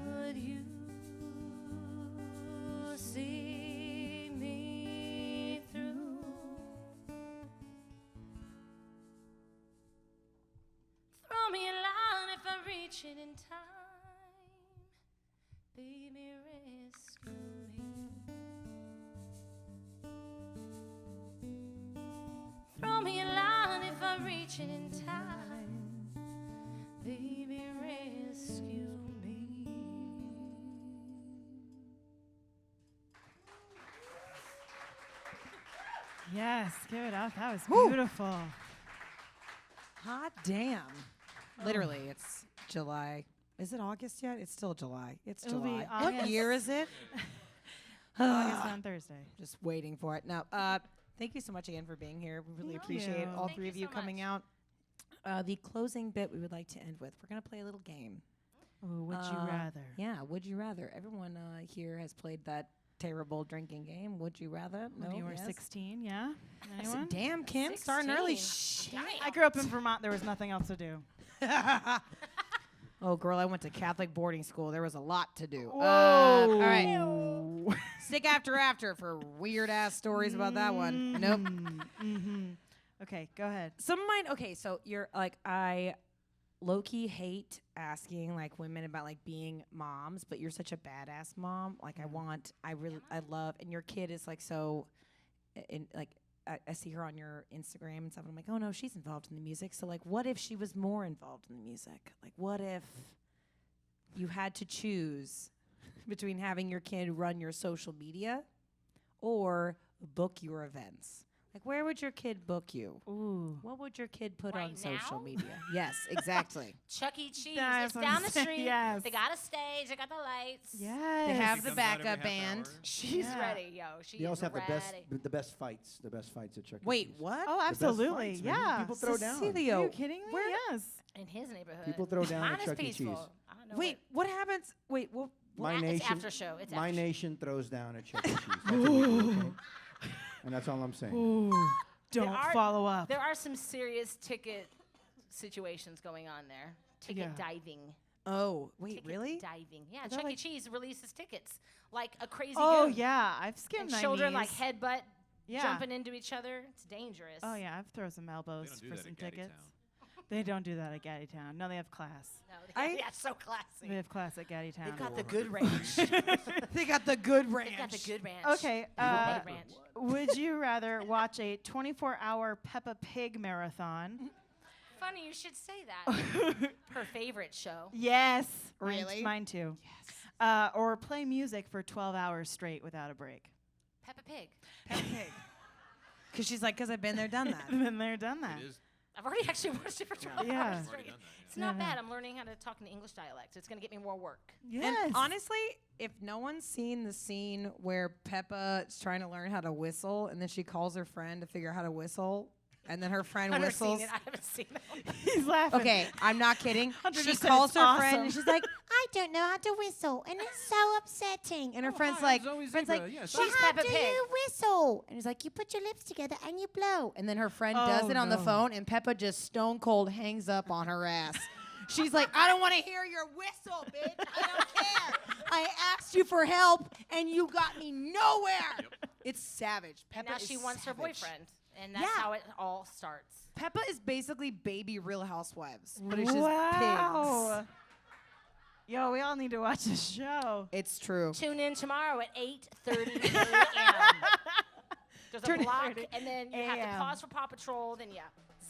Speaker 3: would you see me through? Throw me a line if I reach it in time. Baby, rescue me. Throw me a line if I reach it in time. Baby, rescue me.
Speaker 6: Yes, give it up. That was
Speaker 4: Woo.
Speaker 6: beautiful.
Speaker 4: Hot damn. Literally, it's July. Is it August yet? It's still July. It's
Speaker 6: It'll be
Speaker 4: July. What
Speaker 6: August.
Speaker 4: year is it?
Speaker 6: August on Thursday.
Speaker 4: Just waiting for it. Now, thank you so much again for being here. We really
Speaker 6: Thank
Speaker 4: appreciate
Speaker 6: you.
Speaker 4: all
Speaker 3: Thank
Speaker 4: three
Speaker 3: you
Speaker 4: of you
Speaker 3: so
Speaker 4: coming
Speaker 3: much.
Speaker 4: out. The closing bit we would like to end with. We're going to play a little game.
Speaker 6: Ooh, would you rather?
Speaker 4: Yeah, would you rather? Everyone here has played that terrible drinking game. Would you rather?
Speaker 6: When
Speaker 4: No,
Speaker 6: you were
Speaker 4: yes?
Speaker 6: 16, yeah?
Speaker 4: I said,
Speaker 6: Anyone?
Speaker 4: damn, Kim, starting early.
Speaker 3: 16.
Speaker 4: Shit.
Speaker 6: I grew up in Vermont. There was nothing else to do.
Speaker 4: Oh, girl, I went to Catholic boarding school. There was a lot to do.
Speaker 6: Whoa.
Speaker 4: All right. Stick after for weird ass stories about that one. Nope.
Speaker 6: Okay, go ahead.
Speaker 4: Some of mine. Okay, so you're like low-key hate asking like women about like being moms, but you're such a badass mom. Like I love, and your kid is like so, I see her on your Instagram and stuff. And I'm like, oh no, she's involved in the music. So like, what if she was more involved in the music? Like, what if you had to choose between having your kid run your social media or book your events? Like, where would your kid book you?
Speaker 6: Ooh.
Speaker 4: What would your kid put
Speaker 3: Right
Speaker 4: on social
Speaker 3: now?
Speaker 4: media? Yes, exactly.
Speaker 3: Chuck E. Cheese.
Speaker 6: That's
Speaker 3: It's
Speaker 6: what I'm
Speaker 3: down the
Speaker 6: saying,
Speaker 3: street.
Speaker 6: yes.
Speaker 3: They got a stage. They got the lights.
Speaker 6: Yes.
Speaker 4: They have
Speaker 10: She
Speaker 4: the
Speaker 10: comes out every
Speaker 4: backup
Speaker 10: half
Speaker 4: band.
Speaker 10: hour.
Speaker 3: She's
Speaker 6: Yeah.
Speaker 3: ready, yo. She
Speaker 2: They
Speaker 3: is
Speaker 2: also have
Speaker 3: ready.
Speaker 2: the best fights. The best fights at Chuck E.
Speaker 4: Wait,
Speaker 2: Cheese.
Speaker 4: what?
Speaker 6: Oh,
Speaker 2: The best
Speaker 6: absolutely.
Speaker 2: fights, man.
Speaker 6: Yeah.
Speaker 2: People throw down.
Speaker 4: Cecilio.
Speaker 6: Are you kidding me?
Speaker 4: Where-
Speaker 6: Yes.
Speaker 3: In his neighborhood.
Speaker 2: People throw down
Speaker 3: Mine
Speaker 2: at
Speaker 3: is
Speaker 2: Chuck E.
Speaker 3: peaceful.
Speaker 2: Cheese.
Speaker 3: I don't know
Speaker 4: Wait, what happens? Wait, what?
Speaker 2: My
Speaker 3: It's
Speaker 2: nation.
Speaker 3: after show. It's
Speaker 2: My
Speaker 3: after show.
Speaker 2: nation throws down at Chuck E. Cheese. That's what we do, okay? And that's all I'm saying.
Speaker 6: Ooh. Don't
Speaker 3: are-
Speaker 6: follow up.
Speaker 3: There are some serious ticket situations going on there. Ticket
Speaker 6: Yeah.
Speaker 3: diving.
Speaker 4: Oh, wait,
Speaker 3: Ticket
Speaker 4: really?
Speaker 3: diving. Yeah,
Speaker 6: they're
Speaker 3: Chuck E.
Speaker 6: like-
Speaker 3: Cheese releases tickets like a crazy
Speaker 6: Oh
Speaker 3: goon.
Speaker 6: yeah, I've skimmed
Speaker 3: And
Speaker 6: my
Speaker 3: children like
Speaker 6: knees.
Speaker 3: headbutt,
Speaker 6: Yeah.
Speaker 3: jumping into each other. It's dangerous.
Speaker 6: Oh yeah, I've thrown some
Speaker 8: They
Speaker 6: elbows
Speaker 8: don't do
Speaker 6: for
Speaker 8: that
Speaker 6: some
Speaker 8: at
Speaker 6: tickets.
Speaker 8: Gaddytown.
Speaker 6: They don't do that at Gaddytown. No, they have class.
Speaker 3: No,
Speaker 4: I-
Speaker 3: yeah, so classy.
Speaker 6: They have class at Gaddytown.
Speaker 3: They've got the good ranch.
Speaker 4: They got the good ranch.
Speaker 3: They've got the good ranch.
Speaker 6: Okay,
Speaker 3: Good ranch.
Speaker 6: would you rather watch a 24-hour Peppa Pig marathon?
Speaker 3: Funny you should say that. Her favorite show.
Speaker 6: Yes.
Speaker 4: Really?
Speaker 6: Mine too.
Speaker 4: Yes.
Speaker 6: Or play music for 12 hours straight without a break.
Speaker 3: Peppa Pig.
Speaker 4: Peppa Pig. Because she's like, because I've been there, done that.
Speaker 6: Been there, done that.
Speaker 8: It is.
Speaker 3: I've already actually watched it for 12
Speaker 6: Yeah.
Speaker 3: hours
Speaker 6: I've
Speaker 8: Already
Speaker 3: straight.
Speaker 8: done that,
Speaker 3: It's not
Speaker 6: Yeah.
Speaker 3: bad. I'm learning how to talk in English dialect. It's going to get me more work.
Speaker 6: Yes.
Speaker 4: And honestly, if no one's seen the scene where Peppa is trying to learn how to whistle, and then she calls her friend to figure out how to whistle, and then her friend
Speaker 3: I've never
Speaker 4: whistles.
Speaker 3: seen it. I haven't seen it.
Speaker 6: He's laughing.
Speaker 4: Okay, I'm not kidding.
Speaker 6: Hunter
Speaker 4: She
Speaker 6: just said
Speaker 4: calls
Speaker 6: it's
Speaker 4: her friend and
Speaker 6: awesome.
Speaker 4: she's like, I don't know how to whistle, and it's so upsetting. And her friend's like,
Speaker 8: Zoe
Speaker 4: friend's
Speaker 8: Zebra.
Speaker 4: like,
Speaker 8: Yes,
Speaker 4: well,
Speaker 3: She's
Speaker 4: how
Speaker 3: Peppa
Speaker 4: do
Speaker 3: Pig.
Speaker 4: you whistle? And he's like, you put your lips together and you blow. And then her friend does
Speaker 6: Oh,
Speaker 4: it on the
Speaker 6: no.
Speaker 4: phone, and Peppa just stone cold hangs up on her ass. She's like, I don't want to hear your whistle, bitch. I don't care. I asked you for help, and you got me nowhere. It's savage.
Speaker 3: And
Speaker 4: Peppa
Speaker 3: now
Speaker 4: is
Speaker 3: she wants her
Speaker 4: savage.
Speaker 3: boyfriend. And that's
Speaker 4: Yeah.
Speaker 3: how it all starts.
Speaker 4: Peppa is basically baby Real Housewives, but it's just
Speaker 6: wow.
Speaker 4: pigs.
Speaker 6: Yo, we all need to watch this show.
Speaker 4: It's true.
Speaker 3: Tune in tomorrow at 8:30 a.m. There's a
Speaker 6: Turn it
Speaker 3: block,
Speaker 6: 30
Speaker 3: and then you have to
Speaker 6: a.m.
Speaker 3: pause for Paw Patrol. Then yeah,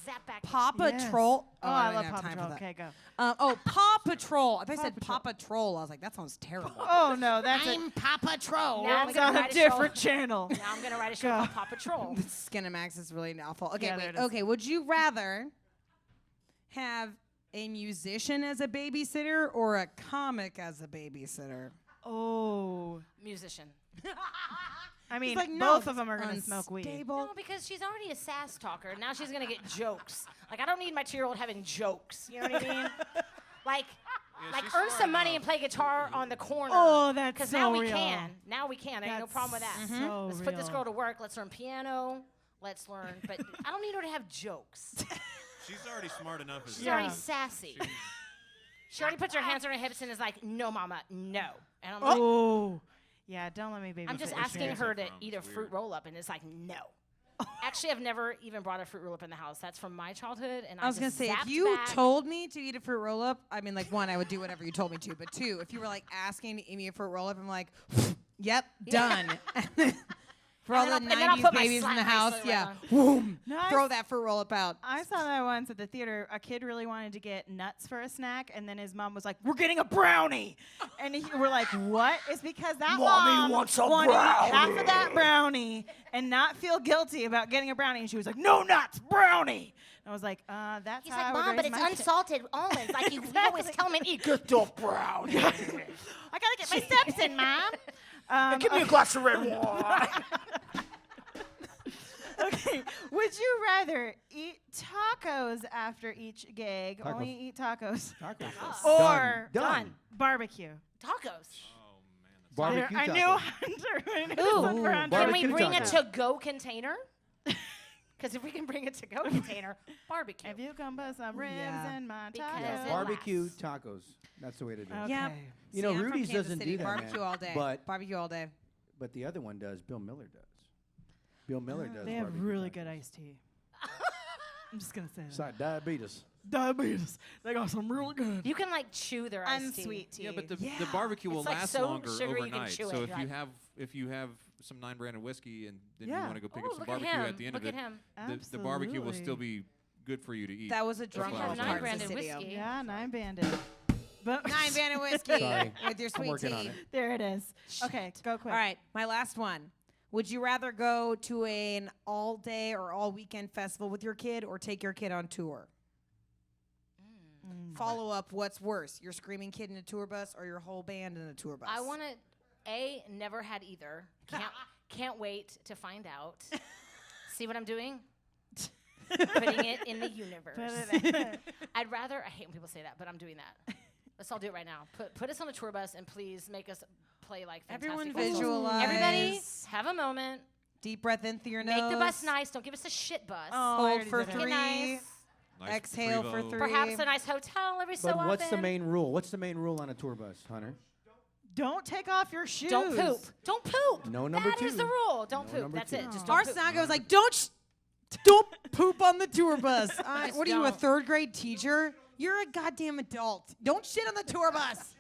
Speaker 3: zap back.
Speaker 4: Paw
Speaker 6: Yes.
Speaker 4: Patrol.
Speaker 6: Oh, I
Speaker 4: don't
Speaker 6: love
Speaker 4: have
Speaker 6: Paw
Speaker 4: time for
Speaker 6: Patrol.
Speaker 4: that.
Speaker 6: Okay, go.
Speaker 4: Oh, Paw Patrol. I thought
Speaker 6: Paw
Speaker 4: I said
Speaker 6: Patrol.
Speaker 4: Paw Patrol. I was like, that sounds terrible.
Speaker 6: Oh no, that's a,
Speaker 4: I'm Paw Patrol.
Speaker 3: Now I'm
Speaker 6: it's
Speaker 3: gonna
Speaker 6: on a
Speaker 3: write a show.
Speaker 6: different channel.
Speaker 3: Now I'm gonna write a show
Speaker 6: Go.
Speaker 3: called Paw Patrol.
Speaker 4: Skinamax is really awful. Okay,
Speaker 6: Yeah, there
Speaker 4: wait.
Speaker 6: it is.
Speaker 4: Okay, would you rather have a musician as a babysitter or a comic as a babysitter?
Speaker 6: Oh.
Speaker 3: Musician.
Speaker 6: I mean,
Speaker 4: like, no,
Speaker 6: both of them are going to
Speaker 4: it's
Speaker 6: smoke weed.
Speaker 4: unstable.
Speaker 3: No, because she's already a sass talker. Now she's gonna get jokes. Like I don't need my 2-year-old having jokes. You know what I mean? Like
Speaker 10: she's
Speaker 3: earn
Speaker 10: smart
Speaker 3: some money
Speaker 10: enough.
Speaker 3: and play guitar on the corner.
Speaker 6: Oh, that's
Speaker 3: Because
Speaker 6: so
Speaker 3: now we
Speaker 6: real.
Speaker 3: can. Now we can. Ain't no
Speaker 6: That's
Speaker 3: problem with that.
Speaker 6: so
Speaker 3: Let's put this
Speaker 6: real.
Speaker 3: girl to work. Let's learn piano. Let's learn. But I don't need her to have jokes.
Speaker 10: She's already smart enough. As
Speaker 3: She's
Speaker 6: Yeah.
Speaker 3: already sassy. She already puts her hands on her hips and is like, "No, mama, no." And I'm like,
Speaker 6: Oh. Yeah, don't let me babysit.
Speaker 3: I'm just
Speaker 6: your
Speaker 3: asking
Speaker 6: kid.
Speaker 3: her to
Speaker 10: from?
Speaker 3: eat a
Speaker 10: It's
Speaker 3: fruit
Speaker 10: weird.
Speaker 3: roll up, and it's like, no. Actually, I've never even brought a fruit roll up in the house. That's from my childhood, and
Speaker 4: I was
Speaker 3: just
Speaker 4: gonna say, if
Speaker 3: zapped
Speaker 4: you
Speaker 3: back.
Speaker 4: told me to eat a fruit roll up, I mean, like one, I would do whatever you told me to. But two, if you were like asking to eat me a fruit roll up, I'm like, yep, done. For all
Speaker 3: And
Speaker 4: the
Speaker 3: then I'll
Speaker 4: 90s
Speaker 3: put my
Speaker 4: babies in the
Speaker 3: slap
Speaker 4: house,
Speaker 3: bracelet
Speaker 4: yeah,
Speaker 3: around.
Speaker 4: boom,
Speaker 6: No, I
Speaker 4: throw
Speaker 6: s-
Speaker 4: that fruit roll up out.
Speaker 6: I saw that once at the theater. A kid really wanted to get nuts for a snack, and then his mom was like, "We're getting a brownie," and we're like, "What?" It's because that mom wanted half of that brownie and not feel guilty about getting a brownie, and she was like, "No nuts, brownie." And I was like, "That's
Speaker 3: He's
Speaker 6: how I
Speaker 3: like,
Speaker 6: would
Speaker 3: Mom, but
Speaker 6: raise
Speaker 3: it's
Speaker 6: my kid."
Speaker 3: unsalted almonds. Like you always
Speaker 6: Exactly.
Speaker 3: tell me, eat good dope brownie.
Speaker 6: I gotta get my steps in, Mom.
Speaker 5: Give me a glass of red wine.
Speaker 6: Okay. Would you rather eat tacos after each gig?
Speaker 2: Tacos.
Speaker 6: Only eat tacos.
Speaker 2: Tacos.
Speaker 6: Or
Speaker 2: Done.
Speaker 6: barbecue.
Speaker 3: Tacos.
Speaker 8: Oh man, that's
Speaker 2: Barbecue
Speaker 6: I
Speaker 2: tacos.
Speaker 6: knew Hunter. I knew
Speaker 3: Ooh.
Speaker 6: Hunter
Speaker 3: Can
Speaker 6: on
Speaker 2: Barbecue
Speaker 3: we bring a
Speaker 2: tacos.
Speaker 3: to-go container? Because if we can bring a to-go container, barbecue.
Speaker 6: If you can put some ribs
Speaker 4: Yeah.
Speaker 6: in my
Speaker 3: Because
Speaker 6: tacos.
Speaker 3: it
Speaker 2: Barbecue
Speaker 3: lasts.
Speaker 2: tacos. That's the way to do it.
Speaker 6: Okay.
Speaker 4: Yeah.
Speaker 2: You know,
Speaker 4: See, I'm from
Speaker 2: Rudy's
Speaker 4: Kansas
Speaker 2: doesn't
Speaker 4: City.
Speaker 2: do that,
Speaker 4: Barbecue
Speaker 2: man.
Speaker 4: all day.
Speaker 2: But
Speaker 4: Barbecue all day.
Speaker 2: but the other one does. Bill Miller does. Bill Miller does.
Speaker 6: They have
Speaker 2: barbecue
Speaker 6: really
Speaker 2: tacos.
Speaker 6: good iced tea. I'm just gonna say
Speaker 2: It's
Speaker 6: that.
Speaker 2: like diabetes.
Speaker 6: Diabetes. They got some real good.
Speaker 3: You can like chew their iced tea.
Speaker 6: Unsweet tea.
Speaker 8: Yeah, but the barbecue will
Speaker 3: It's like
Speaker 8: last
Speaker 3: so
Speaker 8: longer
Speaker 3: sugary you can
Speaker 8: overnight.
Speaker 3: chew
Speaker 8: So
Speaker 3: it.
Speaker 8: if you have some 9 branded whiskey and then
Speaker 6: Yeah.
Speaker 8: you want to go pick
Speaker 3: Ooh,
Speaker 8: up some
Speaker 3: look at
Speaker 8: barbecue
Speaker 3: him.
Speaker 8: at the end
Speaker 3: Look
Speaker 8: of
Speaker 3: at
Speaker 8: it,
Speaker 3: him.
Speaker 8: the barbecue will still
Speaker 6: Absolutely.
Speaker 8: be good for you to eat.
Speaker 4: That was a
Speaker 8: That's
Speaker 4: drunk
Speaker 8: what I
Speaker 3: have
Speaker 8: was
Speaker 3: nine
Speaker 8: talking
Speaker 3: branded
Speaker 8: about.
Speaker 3: whiskey.
Speaker 6: Yeah, 9 banded. But
Speaker 4: 9 banded whiskey
Speaker 2: Sorry.
Speaker 4: with your
Speaker 2: I'm
Speaker 4: sweet
Speaker 2: working
Speaker 4: tea.
Speaker 2: on it.
Speaker 6: there it is. Okay, go quick.
Speaker 4: All right, my last one. Would you rather go to an all day or all weekend festival with your kid or take your kid on tour? Follow up, what's worse, your screaming kid in a tour bus or your whole band in a tour bus?
Speaker 3: I want to. Never had either. Can't wait to find out. See what I'm doing? Putting it in the universe. I'd rather. I hate when people say that, but I'm doing that. Let's all do it right now. Put us on a tour bus and please make us play like Fantastic
Speaker 4: Everyone
Speaker 3: Four songs.
Speaker 4: visualize.
Speaker 3: Everybody, have a moment.
Speaker 4: Deep breath in through your nose.
Speaker 3: Make the bus nice. Don't give us a shit bus.
Speaker 6: Oh, I
Speaker 4: Hold
Speaker 6: already
Speaker 4: for
Speaker 6: did it.
Speaker 3: Make it
Speaker 4: 3.
Speaker 3: nice.
Speaker 8: Nice
Speaker 4: Exhale for
Speaker 8: Prevost.
Speaker 4: 3.
Speaker 3: Perhaps a nice hotel every so
Speaker 2: But
Speaker 3: often.
Speaker 2: what's the main rule? What's the main rule on a tour bus, Hunter?
Speaker 6: Don't take off your shoes.
Speaker 3: Don't poop. Don't poop.
Speaker 2: No number
Speaker 3: That is
Speaker 2: 2.
Speaker 3: the rule. Don't
Speaker 2: No
Speaker 3: poop.
Speaker 2: number
Speaker 3: That's
Speaker 2: 2.
Speaker 3: it. Just
Speaker 4: Our
Speaker 3: don't poop.
Speaker 4: Snago was like, don't poop on the tour bus.
Speaker 3: Just
Speaker 4: What are you, a
Speaker 3: don't.
Speaker 4: 3rd grade teacher? You're a goddamn adult. Don't shit on the tour bus.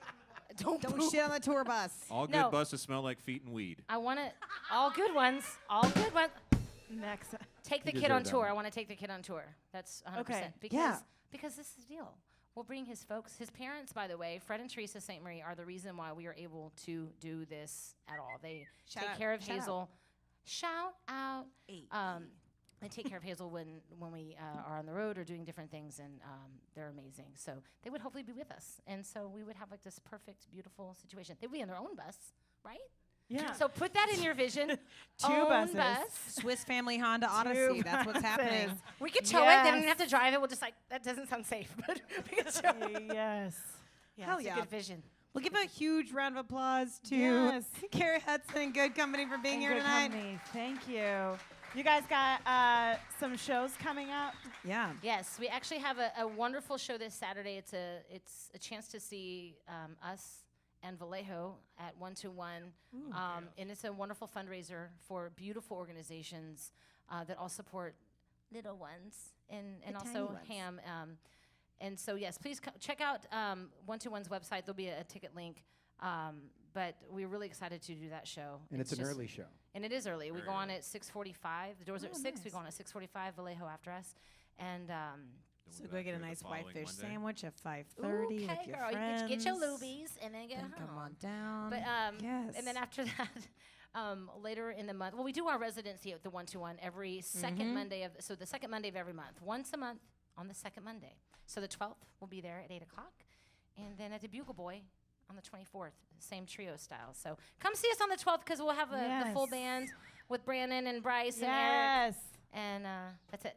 Speaker 3: Don't
Speaker 4: Don't
Speaker 3: poop.
Speaker 4: shit on the tour bus.
Speaker 8: All good
Speaker 3: No.
Speaker 8: buses smell like feet and weed.
Speaker 3: I want it. All good ones. All good ones.
Speaker 6: Next.
Speaker 3: Take the
Speaker 2: You
Speaker 3: kid on
Speaker 2: deserve that
Speaker 3: tour.
Speaker 2: one.
Speaker 3: I want to take the kid on tour. That's 100%.
Speaker 6: Okay.
Speaker 3: Because this is the deal. We'll bring his folks. His parents, by the way, Fred and Teresa St. Marie, are the reason why we are able to do this at all. They
Speaker 4: Shout
Speaker 3: take
Speaker 4: out.
Speaker 3: care of
Speaker 4: Shout out.
Speaker 3: Hazel. Shout out. They take care of Hazel when we are on the road or doing different things, and they're amazing. So they would hopefully be with us, and so we would have like this perfect, beautiful situation. They'd be in their own bus, right?
Speaker 6: Yeah.
Speaker 3: So put that in your vision.
Speaker 6: Two
Speaker 3: Own
Speaker 6: buses.
Speaker 3: bus.
Speaker 4: Swiss Family Honda Odyssey. That's what's happening.
Speaker 3: We could tow it. They don't even
Speaker 6: Yes.
Speaker 3: have to drive it. We'll just like that doesn't sound safe, but we could tow it.
Speaker 6: Yes.
Speaker 3: Yeah,
Speaker 4: Hell
Speaker 3: it's
Speaker 4: yeah.
Speaker 3: a good vision.
Speaker 4: We'll give a huge round of applause to
Speaker 6: Yes.
Speaker 4: Cari Hutson and Good Company for being
Speaker 6: And
Speaker 4: here
Speaker 6: good
Speaker 4: tonight.
Speaker 6: company. Thank you. You guys got some shows coming up.
Speaker 4: Yeah.
Speaker 3: Yes, we actually have a wonderful show this Saturday. It's a chance to see us and Vallejo at 121, and it's a wonderful fundraiser for beautiful organizations that all support little ones and
Speaker 4: The
Speaker 3: also
Speaker 4: tiny ones.
Speaker 3: Ham. And so yes, please check out 121's website. There'll be a ticket link. But we're really excited to do that show.
Speaker 2: And it's an
Speaker 3: just-
Speaker 2: early show.
Speaker 3: And it is early. We go on at 6:45. The doors are at 6. We
Speaker 4: nice.
Speaker 3: go on at 6:45. Vallejo after us. And
Speaker 4: So go get a nice whitefish sandwich at 5:30
Speaker 3: okay,
Speaker 4: with your
Speaker 3: girl,
Speaker 4: friends.
Speaker 3: you get your lubies and then get
Speaker 4: Then
Speaker 3: home.
Speaker 4: come on down.
Speaker 3: But
Speaker 4: yes.
Speaker 3: and then after that, later in the month, well, we do our residency at the 121 every second Monday of the second Monday of every month, once a month on the second Monday. So the 12th we'll be there at 8:00, and then at the Bugle Boy on the 24th, same trio style. So come see us on the 12th because we'll have the full
Speaker 6: Yes.
Speaker 3: band with Brandon and Bryce and Eric,
Speaker 6: Yes.
Speaker 3: and that's it.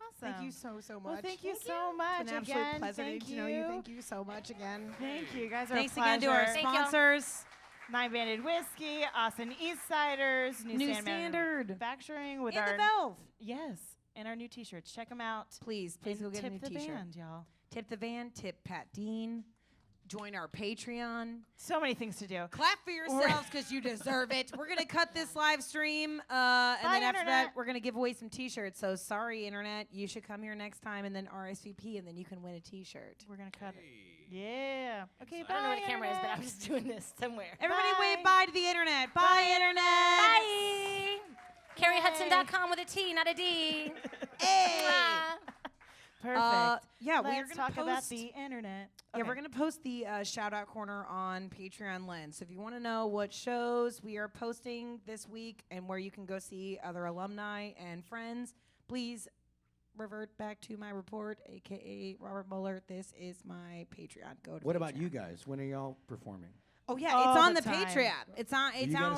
Speaker 6: Awesome.
Speaker 4: Thank you so much.
Speaker 6: Well, thank you so much
Speaker 4: It's an
Speaker 6: again.
Speaker 4: absolute pleasure
Speaker 6: Thank
Speaker 4: to know you. Thank you so much again.
Speaker 6: Thank you. You guys are
Speaker 4: Thanks
Speaker 6: a
Speaker 4: again to our
Speaker 6: pleasure.
Speaker 3: Thank y'all.
Speaker 4: sponsors.
Speaker 6: 9 Banded Whiskey, Austin East Siders,
Speaker 4: New
Speaker 6: Standard
Speaker 4: Standard.
Speaker 6: Manufacturing with
Speaker 4: And
Speaker 6: our
Speaker 4: the Valve.
Speaker 6: yes, and our new T-shirts. Check them out.
Speaker 4: Please
Speaker 6: And
Speaker 4: go get a
Speaker 6: tip
Speaker 4: new
Speaker 6: the
Speaker 4: t-shirt.
Speaker 6: band, y'all.
Speaker 4: Tip the van. Tip Pat Dean. Join our Patreon.
Speaker 6: So many things to do.
Speaker 4: Clap for yourselves because you deserve it. We're going to cut this live stream. And then after that,
Speaker 6: Internet.
Speaker 4: we're going to give away some T-shirts. So sorry, Internet. You should come here next time and then RSVP, and then you can win a T-shirt.
Speaker 6: We're gonna cut it. Yeah. Okay.
Speaker 3: I don't know where the camera is, but I'm
Speaker 6: Internet.
Speaker 3: just doing this somewhere.
Speaker 4: Everybody
Speaker 6: Bye.
Speaker 4: wave bye to the Internet. Bye, Internet.
Speaker 3: Bye. CariHutson.com with a T, not a D.
Speaker 4: Hey.
Speaker 3: Mwah.
Speaker 6: Perfect.
Speaker 4: Yeah, we're
Speaker 6: Let's
Speaker 4: going
Speaker 6: talk
Speaker 4: to
Speaker 6: about
Speaker 4: post.
Speaker 6: the internet.
Speaker 4: Yeah,
Speaker 6: Okay.
Speaker 4: we're going to post the shout out corner on Patreon Lens. So if you want to know what shows we are posting this week and where you can go see other alumni and friends, please revert back to my report, aka Robert Mueller. This is my Patreon. Go to
Speaker 2: What about
Speaker 4: Patreon.
Speaker 2: you guys? When are y'all performing?
Speaker 4: Oh yeah,
Speaker 6: All
Speaker 4: it's on
Speaker 6: the
Speaker 4: the
Speaker 6: time.
Speaker 4: Patreon. It's on. It's
Speaker 2: You gotta
Speaker 4: on